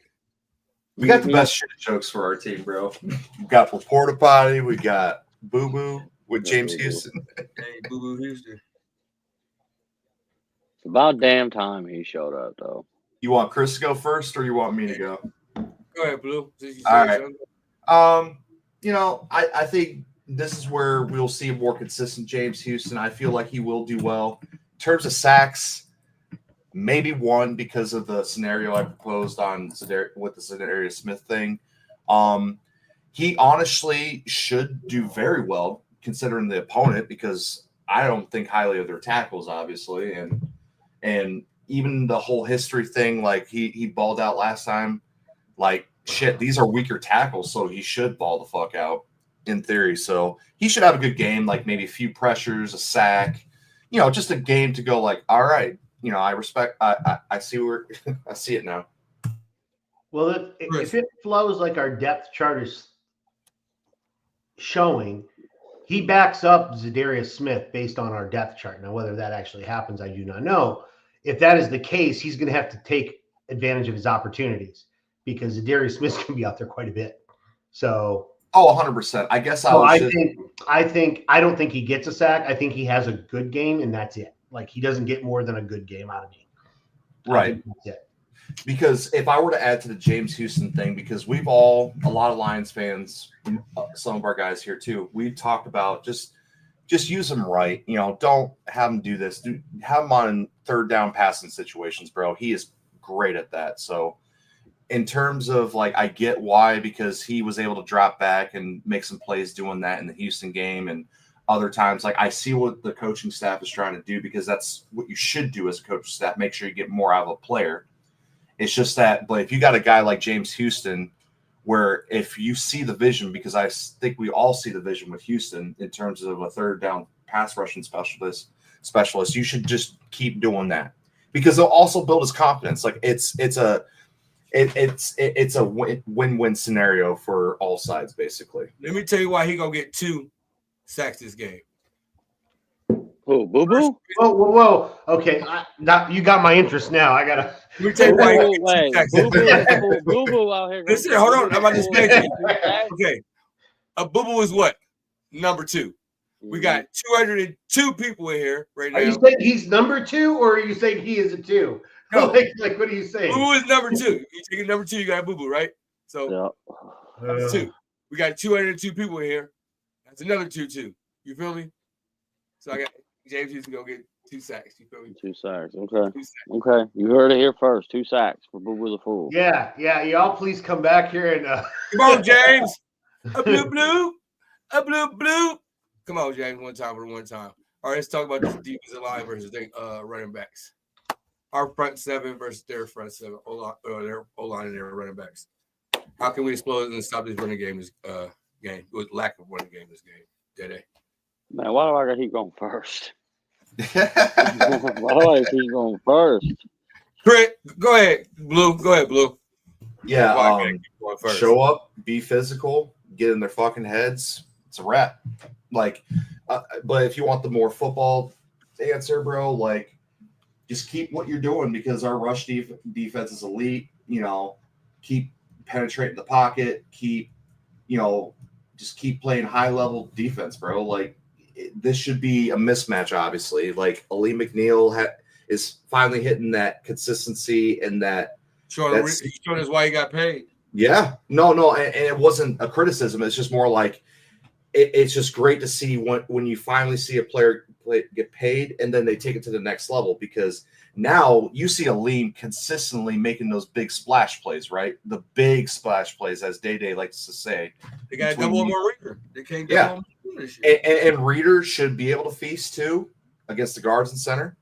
Speaker 3: We got the best shit jokes for our team, bro. We got Porta Potty. We got Boo Boo with James Houston.
Speaker 1: Hey, Boo Boo Houston.
Speaker 4: It's about damn time he showed up, though.
Speaker 3: You want Chris to go first or you want me to go?
Speaker 1: Go ahead, Blue.
Speaker 3: All right. I think this is where we'll see a more consistent James Houston. I feel like he will do well. In terms of sacks, maybe one because of the scenario I proposed on with the Za'Darius Smith thing. He honestly should do very well considering the opponent because I don't think highly of their tackles, obviously. And even the whole history thing, like he balled out last time. Like, shit, these are weaker tackles, so he should ball the fuck out in theory. So he should have a good game, like maybe a few pressures, a sack, just a game to go like, all right, I respect, I see where I see it now.
Speaker 2: Well, if it flows like our depth chart is showing, he backs up Za'Darius Smith based on our depth chart. Now, whether that actually happens, I do not know. If that is the case, he's going to have to take advantage of his opportunities because Za'Darius Smith can be out there quite a bit. So,
Speaker 3: 100%. I guess I
Speaker 2: don't think he gets a sack. I think he has a good game, and that's it. Like, he doesn't get more than a good game out of me.
Speaker 3: Right.
Speaker 2: That's it.
Speaker 3: Because if I were to add to the James Houston thing, because a lot of Lions fans, some of our guys here too, we talked about just use him right. Don't have him do this. Have him on third down passing situations, bro. He is great at that. So in terms of like, I get why, because he was able to drop back and make some plays doing that in the Houston game and other times. Like, I see what the coaching staff is trying to do, because that's what you should do as a coaching staff. Make sure you get more out of a player. It's just that, but if you got a guy like James Houston, where if you see the vision, because I think we all see the vision with Houston in terms of a third down pass rushing specialist, you should just keep doing that, because they'll also build his confidence. Like it's a win-win scenario for all sides, basically.
Speaker 1: Let me tell you why he gonna get 2 sacks this game.
Speaker 4: Who, Boo Boo?
Speaker 2: Whoa. Okay, now you got my interest now. I gotta.
Speaker 1: Let me tell you why he
Speaker 4: Boo
Speaker 1: gonna get 2
Speaker 4: Boo
Speaker 1: sacks.
Speaker 4: Boo Boo out here.
Speaker 1: Listen, hold on. I'm about to explain to you. Okay. Boo Boo is what? Number 2. We got 202 people in here right now.
Speaker 2: Are you saying he's number 2, or are you saying he is a 2?
Speaker 1: No.
Speaker 2: like what are you saying?
Speaker 1: Boo Boo is number 2. You take number 2, you got Boo Boo, right? So that's 2. We got 202 people in here. That's another 2 too. You feel me? So I got James Houston gonna get 2 sacks. You feel me?
Speaker 4: 2 sacks. Okay.
Speaker 1: 2 sacks.
Speaker 4: Okay. You heard it here first. 2 sacks for Boo Boo the Fool.
Speaker 2: Yeah. Y'all please come back here and
Speaker 1: come on, James. A blue. Come on, James. One time. All right, let's talk about this defensive line versus running backs. Our front 7 versus their front 7. Their O-line and their running backs. How can we explode and stop this running game with lack of running game this game? Dede.
Speaker 4: Man, why do I got he going first? Why do I keep going first?
Speaker 1: Trent, go ahead, Blue.
Speaker 3: Yeah, show up, be physical, get in their fucking heads. It's a wrap. Like, but if you want the more football answer, bro, like, just keep what you're doing, because our rush defense is elite. You know, keep penetrating the pocket, just keep playing high level defense, bro. Like, this should be a mismatch, obviously. Like, Ali McNeil is finally hitting that consistency and that.
Speaker 1: Showing us why he got paid.
Speaker 3: Yeah, no, and it wasn't a criticism. It's just more like it's just great to see when you finally see a player get paid and then they take it to the next level, because now you see Aleem consistently making those big splash plays, right? The big splash plays, as Day likes to say.
Speaker 1: They got a double more Reader. They can't double more this year.
Speaker 3: And Reader should be able to feast too against the guards and center,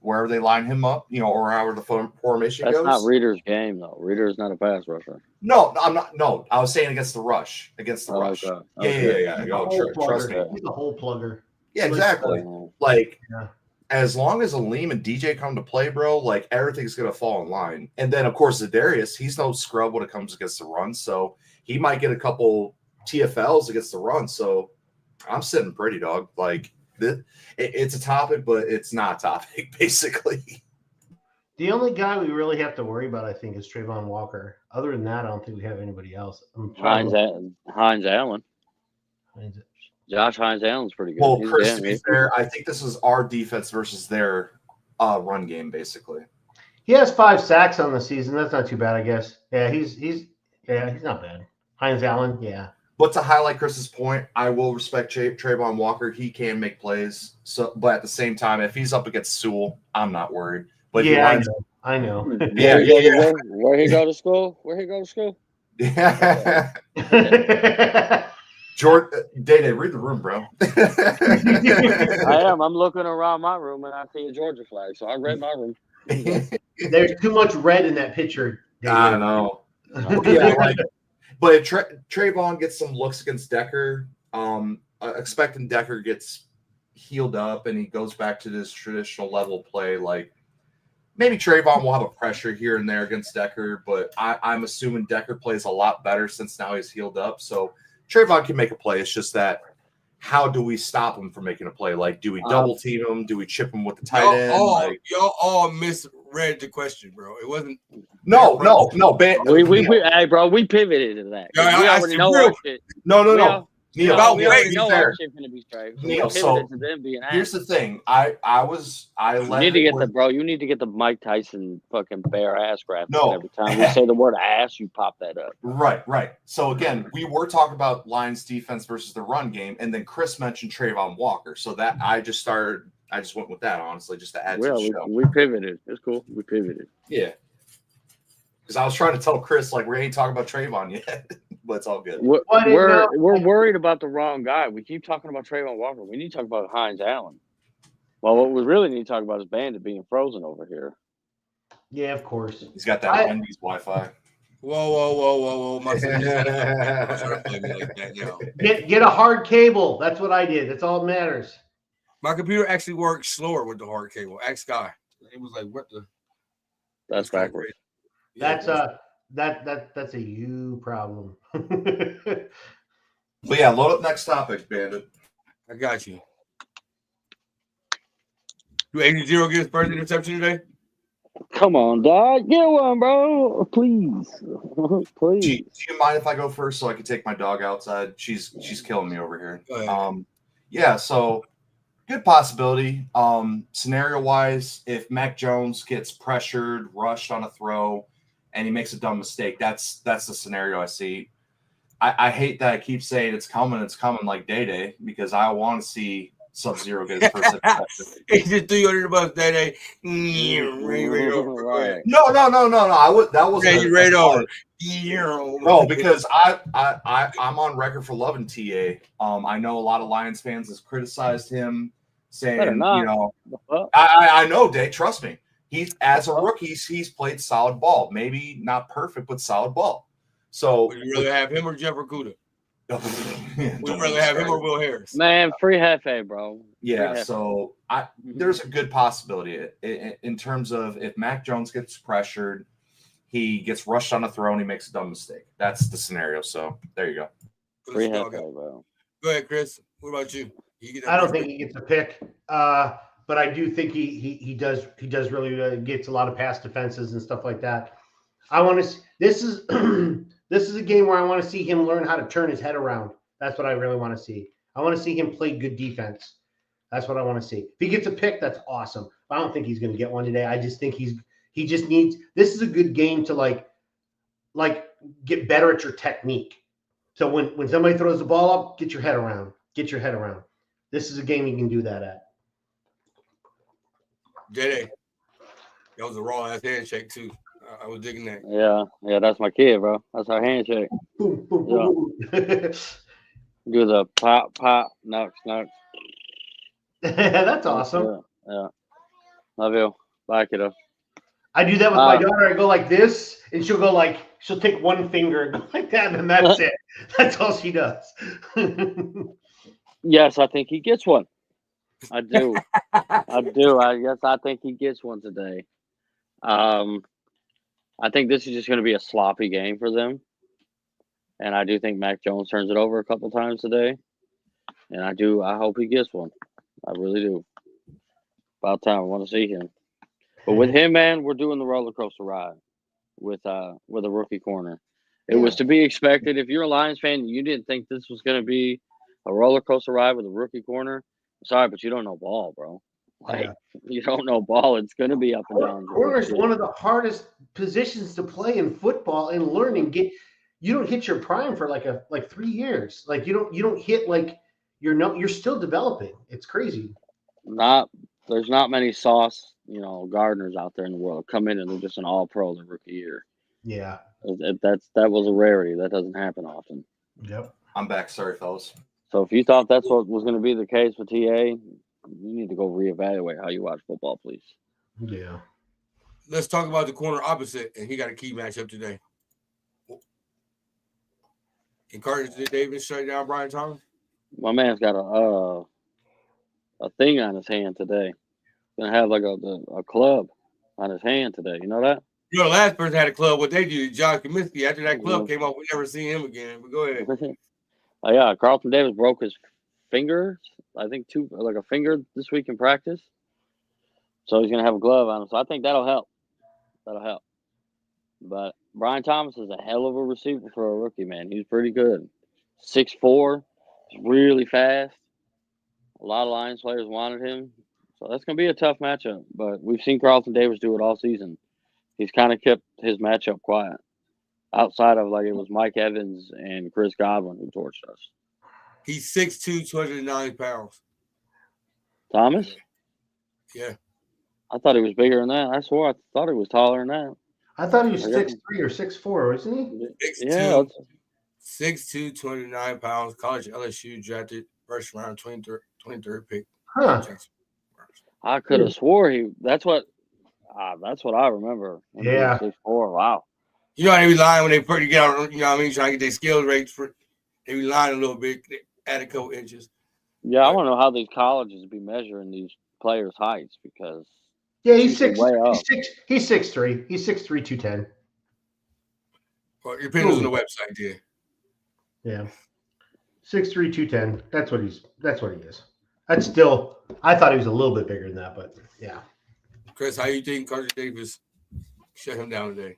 Speaker 3: wherever they line him up, or however the formation goes.
Speaker 4: That's not Reader's game, though. Reader is not a pass rusher.
Speaker 3: No, I'm not. No, I was saying against the rush.
Speaker 4: Okay.
Speaker 3: Yeah. Trust me.
Speaker 2: He's a hole plugger.
Speaker 3: Yeah, exactly. Like, as long as Aleem and DJ come to play, bro, like, everything's gonna fall in line. And then, of course, Zadarius, he's no scrub when it comes against the run, so he might get a couple TFLs against the run. So I'm sitting pretty, dog. Like, it's a topic, but it's not a topic, basically.
Speaker 2: The only guy we really have to worry about, I think, is Trayvon Walker. Other than that, I don't think we have anybody else.
Speaker 4: Hines Allen. Josh Hines Allen's pretty good.
Speaker 3: Well, Chris, to be fair, I think this is our defense versus their run game, basically.
Speaker 2: He has 5 sacks on the season. That's not too bad, I guess. Yeah, he's not bad. Hines Allen, yeah.
Speaker 3: But to highlight Chris's point, I will respect Trayvon Walker. He can make plays. But at the same time, if he's up against Sewell, I'm not worried. But
Speaker 2: yeah, I know.
Speaker 4: Where he go to school?
Speaker 3: Yeah. Jordan, Day, read the room, bro.
Speaker 4: I am. I'm looking around my room and I see a Georgia flag, so I read my room.
Speaker 2: There's too much red in that picture.
Speaker 3: I don't know. Yeah, like, but if Trayvon gets some looks against Decker, expecting Decker gets healed up and he goes back to this traditional level play, like, maybe Trayvon will have a pressure here and there against Decker, but I'm assuming Decker plays a lot better since now he's healed up. So Trayvon can make a play. It's just that, how do we stop him from making a play? Like, do we double team him? Do we chip him with the tight end?
Speaker 1: Y'all all misread the question, bro. It wasn't.
Speaker 3: No.
Speaker 4: Hey, bro, we pivoted to that.
Speaker 1: Yeah,
Speaker 4: we already know our shit.
Speaker 3: No.
Speaker 4: Neil,
Speaker 3: we
Speaker 4: already know
Speaker 3: fair.
Speaker 4: our shit gonna be straight.
Speaker 3: Neil, so here's the thing. You need to get the Mike Tyson fucking bare ass grab. No.
Speaker 4: Every time we say the word ass, you pop that up.
Speaker 3: Right. So again, we were talking about Lions defense versus the run game, and then Chris mentioned Trayvon Walker. So that I just went with that, honestly, just to add to the show.
Speaker 4: We pivoted. It's cool. We pivoted.
Speaker 3: Yeah. Because I was trying to tell Chris, like, we ain't talking about Trayvon yet, but it's all good.
Speaker 4: We're worried about the wrong guy. We keep talking about Trayvon Walker. We need to talk about Hines Allen. Well, what we really need to talk about is Bandit being frozen over here.
Speaker 2: Yeah, of course.
Speaker 3: He's got that Wendy's Wi-Fi.
Speaker 1: Whoa. My son just had a don't try to play me like that, yo.
Speaker 2: Get a hard cable. That's what I did. That's all that matters.
Speaker 1: My computer actually works slower with the hard cable. Ask Sky. It was like, what the?
Speaker 4: That's backwards.
Speaker 2: That's that's a you problem.
Speaker 3: But yeah, load up next topic, Bandit.
Speaker 1: I got you. Do 80 get his first interception today?
Speaker 4: Come on, dog. Get one, bro. Please. Please.
Speaker 3: Do you mind if I go first so I can take my dog outside? She's killing me over here.
Speaker 1: Go ahead.
Speaker 3: Yeah, so good possibility. Scenario wise, if Mac Jones gets pressured, rushed on a throw, and he makes a dumb mistake, that's the scenario I see. I hate that I keep saying it's coming like Day because I want to see Sub-Zero get his first interception.
Speaker 1: He just threw you under the bus, Day.
Speaker 4: Right.
Speaker 3: No. That wasn't.
Speaker 1: You right over.
Speaker 3: No, because I'm on record for loving TA. I know a lot of Lions fans has criticized him, saying, I know, Day. Trust me, he's as a rookie, he's played solid ball. Maybe not perfect, but solid ball. So
Speaker 1: would you rather have him or Jeff Okudah? Would you rather have him or Will Harris?
Speaker 4: Man, free Hefe, bro.
Speaker 3: Yeah, so there's a good possibility in terms of if Mac Jones gets pressured, he gets rushed on a throw and he makes a dumb mistake. That's the scenario. So there you go.
Speaker 4: Free Hefe, bro.
Speaker 1: Go ahead, Chris. What about you?
Speaker 2: I don't think he gets a pick, but I do think he does really gets a lot of pass defenses and stuff like that. I want to. This is a game where I want to see him learn how to turn his head around. That's what I really want to see. I want to see him play good defense. That's what I want to see. If he gets a pick, that's awesome. I don't think he's going to get one today. I just think he just needs. This is a good game to like get better at your technique. So when somebody throws the ball up, get your head around. Get your head around. This is a game you can do that at.
Speaker 1: Day. That was a raw ass handshake too. I was digging that.
Speaker 4: Yeah, that's my kid, bro. That's our handshake.
Speaker 2: Boom, boom, boom, boom.
Speaker 4: Do the pop, knock.
Speaker 2: That's awesome.
Speaker 4: Yeah. Love you. Bye, kiddo.
Speaker 2: I do that with my daughter. I go like this, and she'll take one finger and go like that, and then that's it. That's all she does.
Speaker 4: Yes, I think he gets one. I do. I think he gets one today. I think this is just going to be a sloppy game for them. And I do think Mac Jones turns it over a couple times today. And I hope he gets one. I really do. About time. I want to see him. But with him, man, we're doing the roller coaster ride with a rookie corner. It was to be expected. If you're a Lions fan and you didn't think this was going to be a roller coaster ride with a rookie corner, I'm sorry, but you don't know ball, bro. You don't know ball. It's going to be up and down.
Speaker 2: Corner is one of the hardest positions to play in football and learning. You don't hit your prime for like 3 years. Like you don't hit like you're still developing. It's crazy.
Speaker 4: There's not many sauce, gardeners out there in the world come in and they're just an all-pro their rookie year. Yeah, that was a rarity. That doesn't happen often.
Speaker 2: Yep.
Speaker 3: I'm back. Sorry, fellas.
Speaker 4: So if you thought that's what was going to be the case with TA, you need to go reevaluate how you watch football, please.
Speaker 2: Yeah.
Speaker 1: Let's talk about the corner opposite, and he got a key matchup today. And Carter Davis shut down Brian Thomas.
Speaker 4: My man's got a thing on his hand today. He's gonna have like a club on his hand today. You know that?
Speaker 1: The last person had a club. What they did, Josh Kaminsky. After that club came up, we never seen him again. But go ahead.
Speaker 4: Oh yeah, Carlton Davis broke his finger. I think a finger this week in practice. So he's gonna have a glove on him. So I think that'll help. But Brian Thomas is a hell of a receiver for a rookie, man. He's pretty good. 6'4", he's really fast. A lot of Lions players wanted him. So that's gonna be a tough matchup. But we've seen Carlton Davis do it all season. He's kind of kept his matchup quiet. Outside of it was Mike Evans and Chris Godwin who torched us.
Speaker 1: He's 6'2", 209 pounds.
Speaker 4: Thomas?
Speaker 1: Yeah.
Speaker 4: I thought he was bigger than that. I thought he was taller than that.
Speaker 2: I thought he was
Speaker 4: I guess-
Speaker 2: 6'3" or 6'4", wasn't he?
Speaker 1: 6'2", 6'2", 29 pounds. College LSU drafted first round, 23rd pick.
Speaker 2: Huh.
Speaker 4: I could have swore that's what I remember. Him being
Speaker 2: Yeah.
Speaker 4: 6'4". Wow.
Speaker 1: You know how they be lying when they first get out, you know what I mean, trying to get their skills rates for they be lying a little bit, they add a couple inches.
Speaker 4: Yeah, I want to know how these colleges be measuring these players' heights because
Speaker 2: Yeah, he's
Speaker 4: He's way up.
Speaker 2: He's 6'3". He's 6'3", 210.
Speaker 1: Well, it depends on the website, yeah.
Speaker 2: Yeah. 6'3", 210. That's what he is. That's still, I thought he was a little bit bigger than that, but yeah.
Speaker 1: Chris, how you think Carter Davis shut him down today?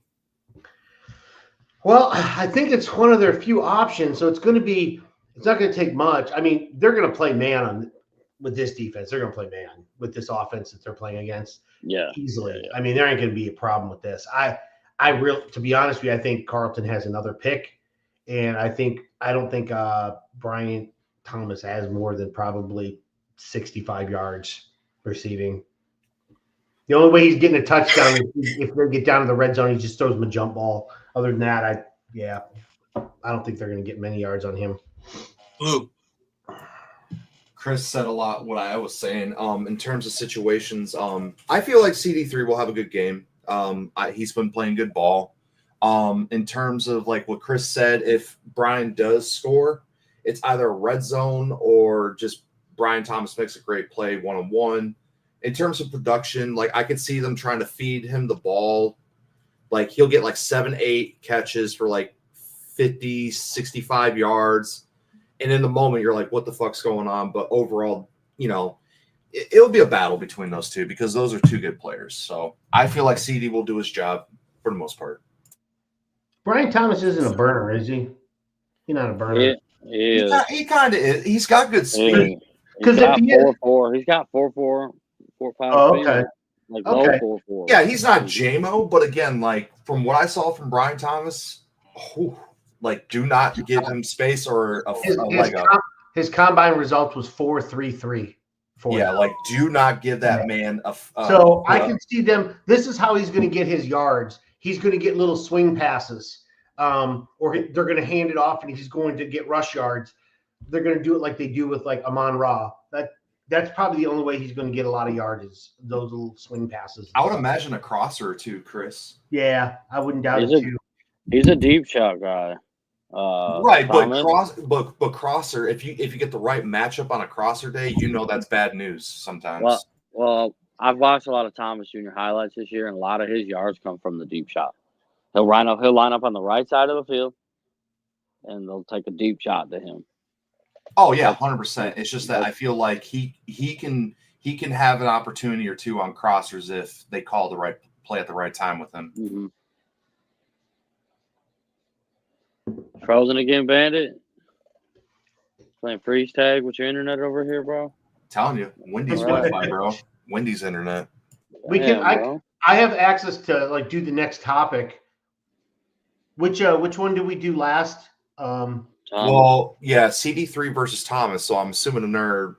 Speaker 2: Well, I think it's one of their few options, so it's not going to take much. I mean, they're going to play man with this defense. They're going to play man with this offense that they're playing against.
Speaker 4: Yeah,
Speaker 2: easily.
Speaker 4: Yeah.
Speaker 2: I mean, there ain't going to be a problem with this. To be honest with you, I think Carlton has another pick, and I don't think Brian Thomas has more than probably 65 yards receiving. The only way he's getting a touchdown is if they get down to the red zone, he just throws him a jump ball. Other than that, I don't think they're going to get many yards on him.
Speaker 1: Blue.
Speaker 3: Chris said a lot what I was saying. In terms of situations, I feel like CD3 will have a good game. He's been playing good ball. In terms of like what Chris said, if Brian does score, it's either a red zone or just Brian Thomas makes a great play one-on-one. In terms of production, like I could see them trying to feed him the ball. Like he'll get like 7-8 catches for like 50, 65 yards. And in the moment, you're like, what the fuck's going on? But overall, you know, it'll be a battle between those two because those are two good players. So I feel like CD will do his job for the most part.
Speaker 2: Brian Thomas isn't a burner, is he? He's not a burner.
Speaker 3: He kind of is. He's got good speed.
Speaker 4: Because if he 4.4, he's got 4.4, 4.5.
Speaker 2: Oh, okay.
Speaker 4: Like
Speaker 2: okay.
Speaker 4: low 4.4.
Speaker 3: Yeah, he's not JMO, but again, like from what I saw from Brian Thomas, like do not give him space or a leg up.
Speaker 2: His combine results was 4.33.
Speaker 3: Yeah, like do not give that man a.
Speaker 2: So I can see them. This is how he's going to get his yards. He's going to get little swing passes, or they're going to hand it off, and he's going to get rush yards. They're going to do it like they do with like Amon-Ra. That's probably the only way he's going to get a lot of yards is those little swing passes.
Speaker 3: I would imagine a crosser or two, Chris.
Speaker 2: Yeah, I wouldn't doubt it too.
Speaker 4: He's a deep shot guy.
Speaker 3: Right, but crosser. If you get the right matchup on a crosser day, you know that's bad news sometimes.
Speaker 4: Well, I've watched a lot of Thomas Jr. highlights this year, and a lot of his yards come from the deep shot. He'll line up on the right side of the field, and they'll take a deep shot to him.
Speaker 3: Oh yeah, 100%. It's just that I feel like he can have an opportunity or two on crossers if they call the right play at the right time with him.
Speaker 4: Mm-hmm. Frozen again, Bandit. Playing freeze tag with your internet over here, bro.
Speaker 3: Telling you, Wendy's Wi-Fi, bro. Wendy's internet.
Speaker 2: I have access to like do the next topic. Which one did we do last?
Speaker 3: Well, yeah, CD3 versus Thomas. So I'm assuming a nerd.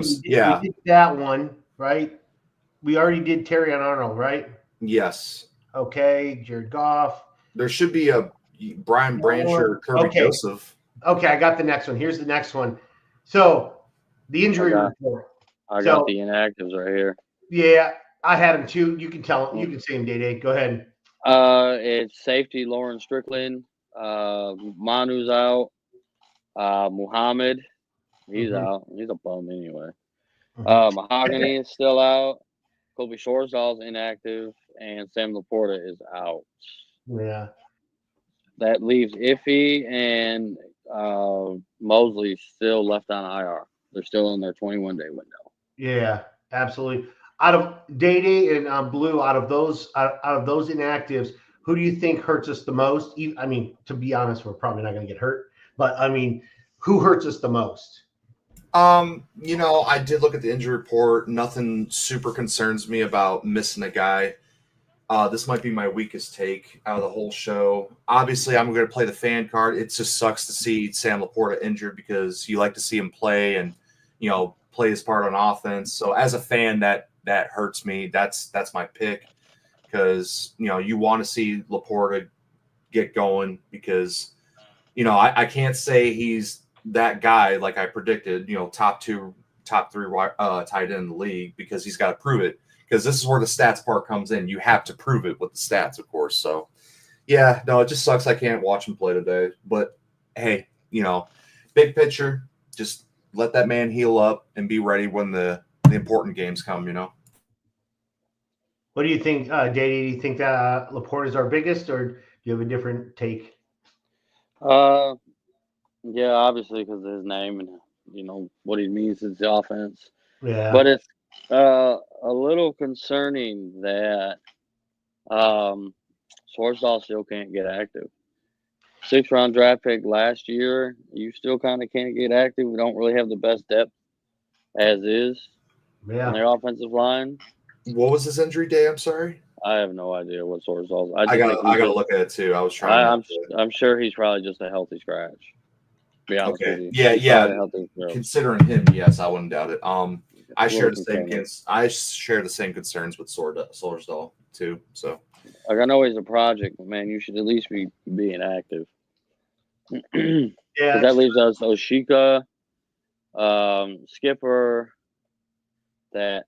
Speaker 3: We did
Speaker 2: that one, right? We already did Terry and Arnold, right?
Speaker 3: Yes.
Speaker 2: Okay, Jared Goff.
Speaker 3: There should be a Brian Branch or Kirby Joseph.
Speaker 2: Okay, I got the next one. Here's the next one. So the injury report.
Speaker 4: I got the inactives right here.
Speaker 2: Yeah, I had him too. You can tell. You can see him, Day. Go ahead.
Speaker 4: It's safety Lauren Strickland. Manu's out. Muhammad, he's out. He's a bum anyway. Mahogany is still out. Kobe Shorzall's inactive, and Sam Laporta is out.
Speaker 2: Yeah.
Speaker 4: That leaves Iffy and Mosley still left on IR. They're still in their 21-day window.
Speaker 2: Yeah, absolutely. Out of Day and Blue, out of those inactives, who do you think hurts us the most? I mean, to be honest, we're probably not going to get hurt, but I mean, who hurts us the most?
Speaker 3: I did look at the injury report. Nothing super concerns me about missing a guy. This might be my weakest take out of the whole show. Obviously, I'm going to play the fan card. It just sucks to see Sam Laporta injured because you like to see him play and, play his part on offense. So as a fan, that hurts me. That's my pick because, you want to see Laporta get going because, I can't say he's that guy like I predicted, top 3 tight end in the league because he's got to prove it. Because this is where the stats part comes in. You have to prove it with the stats, of course. So, yeah, no, it just sucks I can't watch him play today. But, hey, big picture, just let that man heal up and be ready when the important games come,
Speaker 2: What do you think, Daddy? Do you think that Laporte is our biggest, or do you have a different take?
Speaker 4: Yeah, obviously because of his name and what he means to the offense.
Speaker 2: Yeah.
Speaker 4: But it's a little concerning that Sorsdahl still can't get active. 6th-round draft pick last year, you still kind of can't get active. We don't really have the best depth as is on the offensive line.
Speaker 3: What was his injury day? I'm sorry.
Speaker 4: I have no idea what Sorsdahl's.
Speaker 3: I gotta look at it too. I was trying.
Speaker 4: I'm sure he's probably just a healthy scratch. To be honest with you.
Speaker 3: Yeah. Considering him, yes, I wouldn't doubt it. I share the same concerns with Sorsdahl too. So,
Speaker 4: like, I know he's a project, but man, you should at least be being active.
Speaker 2: Yeah,
Speaker 4: that leaves us Oshika, Skipper, that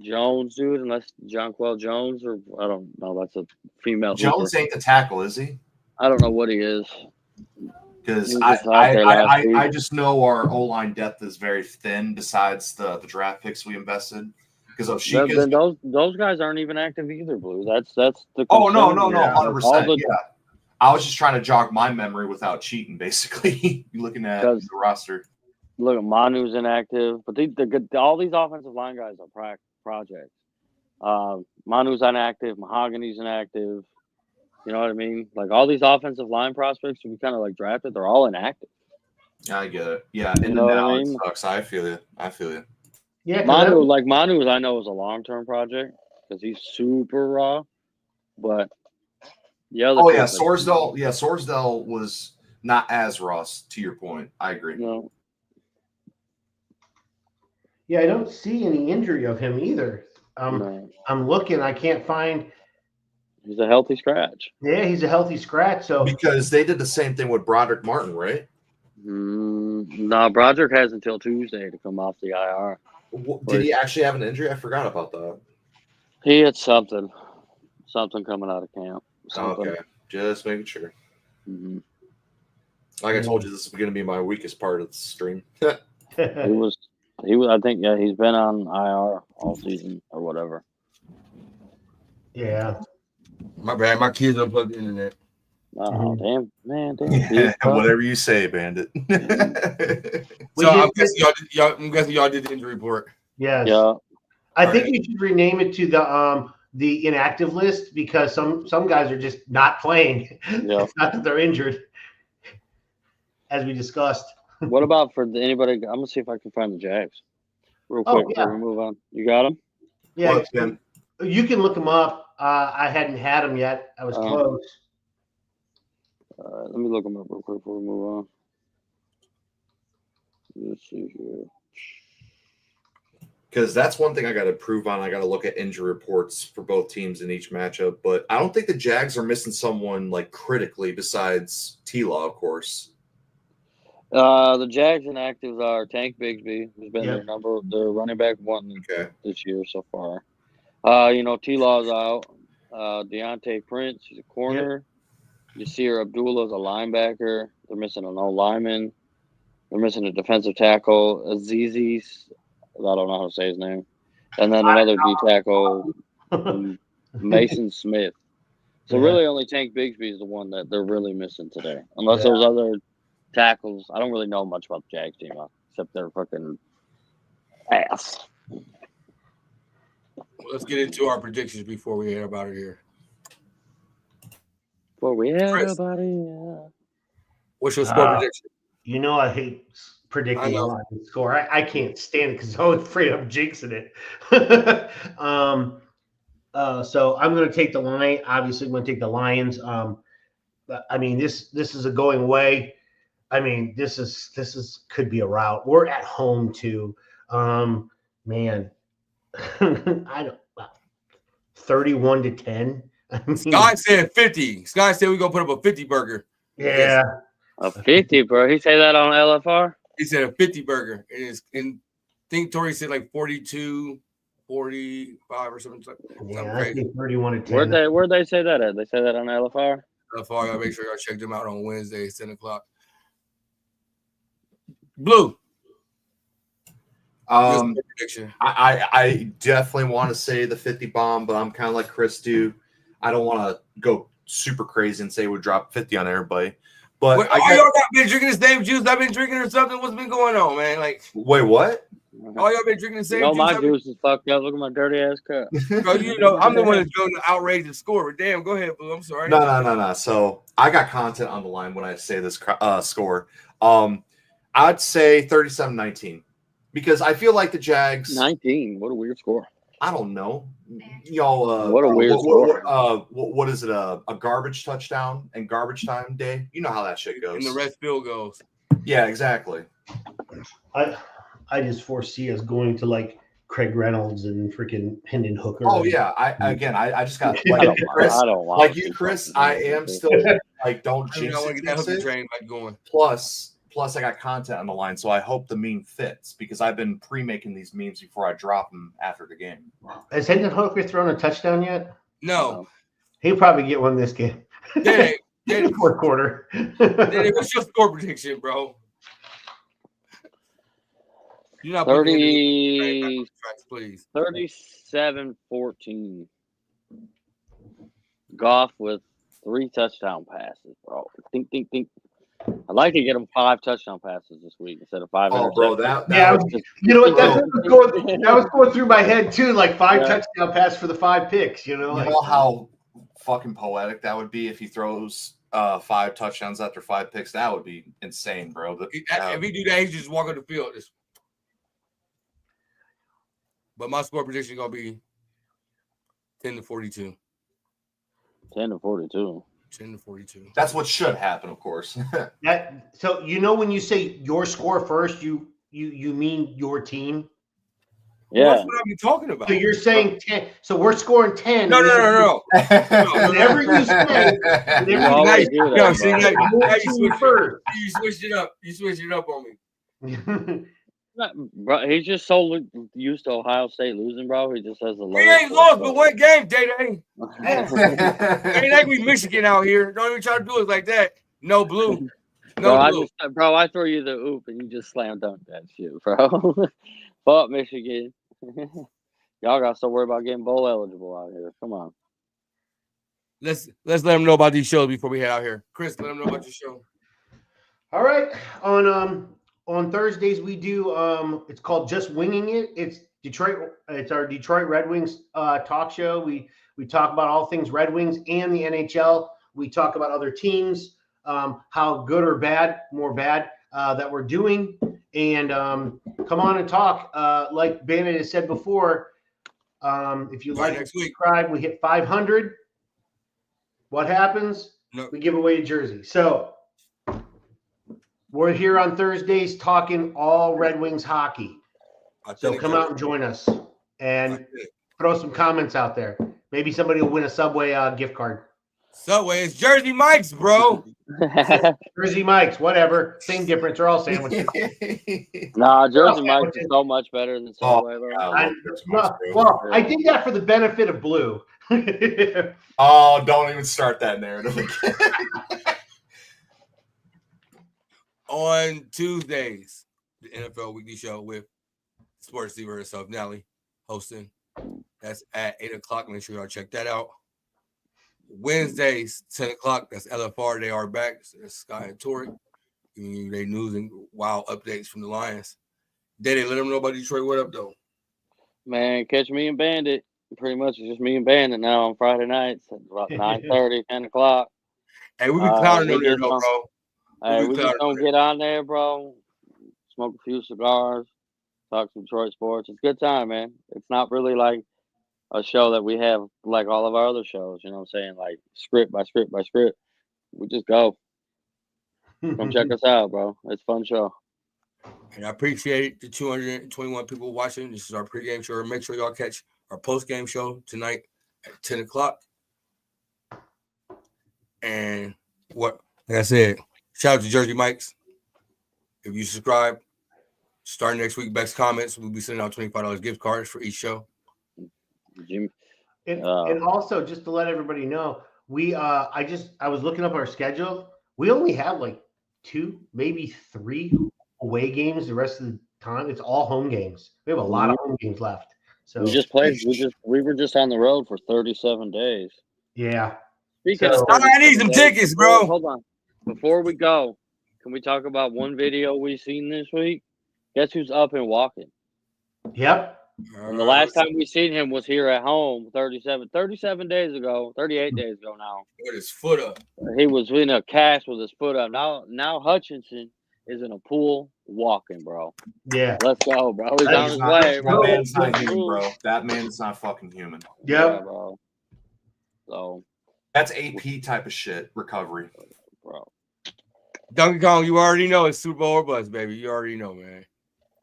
Speaker 4: Jones dude, unless Jonquel Jones, or I don't know, that's a female.
Speaker 3: Jones ain't the tackle, is he?
Speaker 4: I don't know what he is.
Speaker 3: Because I just know our O-line depth is very thin besides the draft picks we invested. Because
Speaker 4: those guys aren't even active either, Blue. That's the concern.
Speaker 3: Oh, no, 100%. Yeah. I was just trying to jog my memory without cheating, basically. Looking at the roster.
Speaker 4: Look, Manu's inactive, but all these offensive line guys are projects. Manu's inactive, Mahogany's inactive. You know what I mean? Like, all these offensive line prospects we kind of like drafted, they're all inactive.
Speaker 3: I get it. Yeah, in and out, it sucks. I feel you.
Speaker 2: Yeah,
Speaker 4: Manu, I know is a long-term project because he's super raw, but the other.
Speaker 3: Oh yeah, Sorsdahl. Yeah, Sorsdahl was not as raw. To your point, I agree.
Speaker 4: No.
Speaker 2: Yeah, I don't see any injury of him either.
Speaker 4: No.
Speaker 2: I'm looking. I can't find.
Speaker 4: He's a healthy scratch.
Speaker 2: Yeah, he's a healthy scratch. So
Speaker 3: because they did the same thing with Broderick Martin, right?
Speaker 4: No, Broderick has until Tuesday to come off the IR.
Speaker 3: Did he actually have an injury? I forgot about that.
Speaker 4: He had something coming out of camp. Something.
Speaker 3: Okay, just making sure.
Speaker 4: Mm-hmm.
Speaker 3: Like I told you, this is going to be my weakest part of the stream.
Speaker 4: He was. I think. Yeah, he's been on IR all season or whatever.
Speaker 2: Yeah.
Speaker 1: My bad. My kids unplugged the internet.
Speaker 4: Oh, damn.
Speaker 3: Yeah, whatever you say, Bandit.
Speaker 1: So I'm guessing y'all did the injury report.
Speaker 2: Yes.
Speaker 4: Yeah.
Speaker 2: I think we should rename it to the inactive list because some guys are just not playing.
Speaker 4: Yeah.
Speaker 2: It's not that they're injured, as we discussed.
Speaker 4: What about for anybody? I'm gonna see if I can find the Jags real quick before we move on. You got them?
Speaker 2: Yeah. You can look them up. I hadn't had them yet. I was close.
Speaker 4: Let me look them up real quick before we move on. Let's see here.
Speaker 3: Because that's one thing I got to improve on. I got to look at injury reports for both teams in each matchup. But I don't think the Jags are missing someone like critically besides T-Law, of course.
Speaker 4: The Jags inactives are Tank Bigsby, who's been their running back one this year so far. T-Law's out. Deontay Prince, he's a corner. Yasir Abdullah's a linebacker. They're missing an old lineman. They're missing a defensive tackle. Azizi's, I don't know how to say his name. And then another D tackle, Mason Smith. So really only Tank Bigsby is the one that they're really missing today. Unless those other tackles, I don't really know much about the Jags team except they're fucking ass.
Speaker 1: Let's get into our predictions before we head up out of here. What's your score prediction?
Speaker 2: You know I hate predicting the Lions score. I can't stand it because I'm always afraid I'm jinxing it. So I'm going to take the Lions. Obviously, I'm going to take the Lions. I mean, this is a going away. I mean, this is could be a rout. We're at home too. Man, I don't. 31-10. I mean,
Speaker 1: Scott said 50. Scott said we're going to put up a 50 burger.
Speaker 2: yeah.
Speaker 4: A 50, bro. He say that on LFR?
Speaker 1: He said a 50 burger. And I think Tori said like 42, 45 or something.
Speaker 2: Yeah, I think 31-10.
Speaker 4: Where'd they say that at? They say that on LFR?
Speaker 1: LFR, I'll make sure y'all check them out on Wednesday, 10 o'clock. Blue.
Speaker 3: Prediction. I definitely want to say the 50 bomb, but I'm kind of like Chris do. I don't want to go super crazy and say we drop 50 on everybody. But
Speaker 1: y'all got been drinking the same juice I've been drinking or something? What's been going on, man? Like,
Speaker 3: wait, what?
Speaker 1: All y'all been drinking the same juice?
Speaker 4: My juice is fucked up. Look at my dirty ass cup.
Speaker 1: Bro, you know, I'm the one that's going to outrage the score. But damn, go ahead, Blue. I'm sorry.
Speaker 3: No. So I got content on the line when I say this score. I'd say 37-19 because I feel like the Jags
Speaker 4: 19. What a weird score.
Speaker 3: I don't know. Y'all,
Speaker 4: what a weird score.
Speaker 3: What is it? A garbage touchdown and garbage time day? You know how that shit goes.
Speaker 1: And the rest field goes.
Speaker 3: Yeah, exactly.
Speaker 2: I just foresee us going to like Craig Reynolds and freaking Hendon Hooker.
Speaker 3: Oh yeah, I just got like Chris, like you, Chris. I am still like don't jinx it. Plus, I got content on the line, so I hope the meme fits because I've been pre-making these memes before I drop them after the game.
Speaker 2: Has Hendon Hooker thrown a touchdown yet?
Speaker 1: No.
Speaker 2: He'll probably get one this game. Fourth quarter.
Speaker 1: What's your score prediction, bro? You're not
Speaker 4: 30,
Speaker 1: please.
Speaker 4: 37-14. Goff with 3 touchdown passes, bro. Think. I'd like to get him 5 touchdown passes this week instead of 5.
Speaker 3: Oh, bro,
Speaker 2: you know what? That was going through my head too. Like 5 touchdown passes for the 5 picks. You know,
Speaker 3: you know how fucking poetic that would be if he throws 5 touchdowns after 5 picks. That would be insane, bro.
Speaker 1: If he do that, he just walk on the field. But my score prediction is gonna be 10-42.
Speaker 4: 10-42.
Speaker 1: 10-42.
Speaker 3: That's what should happen, of course.
Speaker 2: So you know when you say your score first, you mean your team.
Speaker 4: Yeah,
Speaker 1: well, that's what I'm talking about.
Speaker 2: So you're saying 10. So we're scoring 10.
Speaker 1: No.
Speaker 2: Whatever you say.
Speaker 1: You switched it up. You switched it up on me.
Speaker 4: Bro, he's just so used to Ohio State losing, bro. He just has a.
Speaker 1: We ain't lost but one game, Day-Day. Ain't like we Michigan out here. Don't even try to do it like that. No blue. No blue.
Speaker 4: I throw you the oop and you just slam dunk that shit, bro. Fuck Michigan. Y'all got to start worried about getting bowl eligible out here. Come on.
Speaker 1: Let's let them know about these shows before we head out here. Chris, let them know about your show.
Speaker 2: All right. On Thursdays we do it's called Just Winging It. It's our Detroit Red Wings talk show. We talk about all things Red Wings and the NHL. We talk about other teams, how good or bad, more bad that we're doing, and come on and talk. Like Bandit has said before, if you like and subscribe, we hit 500. What happens?
Speaker 1: No.
Speaker 2: We give away a jersey. So we're here on Thursdays talking all Red Wings hockey. So come out and join us and throw some comments out there. Maybe somebody will win a Subway gift card.
Speaker 1: Subway, it's Jersey Mike's, bro.
Speaker 2: Jersey Mike's, whatever. Same difference. They're all sandwiches.
Speaker 4: Nah, Jersey Mike's is so much better than Subway.
Speaker 2: Well, I did that for the benefit of Blue.
Speaker 3: Oh, don't even start that narrative.
Speaker 1: On Tuesdays, the NFL Weekly Show with Sports Diva herself, Nally, hosting. That's at 8 o'clock. Make sure y'all check that out. Wednesdays, 10 o'clock. That's LFR. They are back. So that's Sky and Tori. Giving you their news and wild updates from the Lions. They let them know about Detroit. What up, though?
Speaker 4: Man, catch me and Bandit. Pretty much it's just me and Bandit now on Friday nights at about 9:30, 10 o'clock.
Speaker 1: Hey, we be clowning on there, though, bro.
Speaker 4: Hey, we just don't get on there, bro. Smoke a few cigars, talk some Detroit sports. It's a good time, man. It's not really like a show that we have like all of our other shows, you know what I'm saying? Like script by script by script. We just go. Come check us out, bro. It's a fun show.
Speaker 1: And I appreciate the 221 people watching. This is our pregame show. Make sure y'all catch our postgame show tonight at 10 o'clock. And what, like I said, shout out to Jersey Mike's. If you subscribe, starting next week, best comments, we'll be sending out $25 gift cards for each show.
Speaker 4: Jim,
Speaker 2: And also, just to let everybody know, I was looking up our schedule. We only have like 2, maybe 3 away games the rest of the time. It's all home games. We have a lot of home games left. So
Speaker 4: we were just on the road for 37 days.
Speaker 2: yeah.
Speaker 4: Speaking
Speaker 2: So-
Speaker 4: of
Speaker 1: I need some tickets, bro.
Speaker 4: Hold on. Before we go, can we talk about one video we seen this week? Guess who's up and walking?
Speaker 2: Yep.
Speaker 4: And the last time we seen him was here at home 37 days ago, 38 days ago now.
Speaker 1: With his foot up.
Speaker 4: He was in a cast with his foot up. Now Hutchinson is in a pool walking, bro.
Speaker 2: Yeah.
Speaker 4: Let's go, bro. He's on his
Speaker 3: That
Speaker 4: way, bro.
Speaker 3: man's not human, bro. That man's not fucking human.
Speaker 4: Yeah,
Speaker 2: Yep.
Speaker 4: bro. So,
Speaker 3: That's AP type of shit recovery.
Speaker 4: bro.
Speaker 1: Donkey Kong, you already know it's Super Bowl or bust, baby. You already know, man.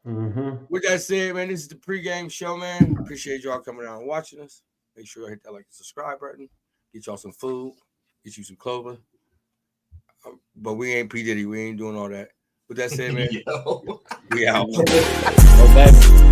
Speaker 2: Mm-hmm.
Speaker 1: With that said, man, this is the pregame show, man. Appreciate y'all coming out and watching us. Make sure you hit that like and subscribe button. Get y'all some food. Get you some clover. But we ain't P. Diddy. We ain't doing all that. With that said, man,
Speaker 3: Yo.
Speaker 1: we out.
Speaker 4: Go back.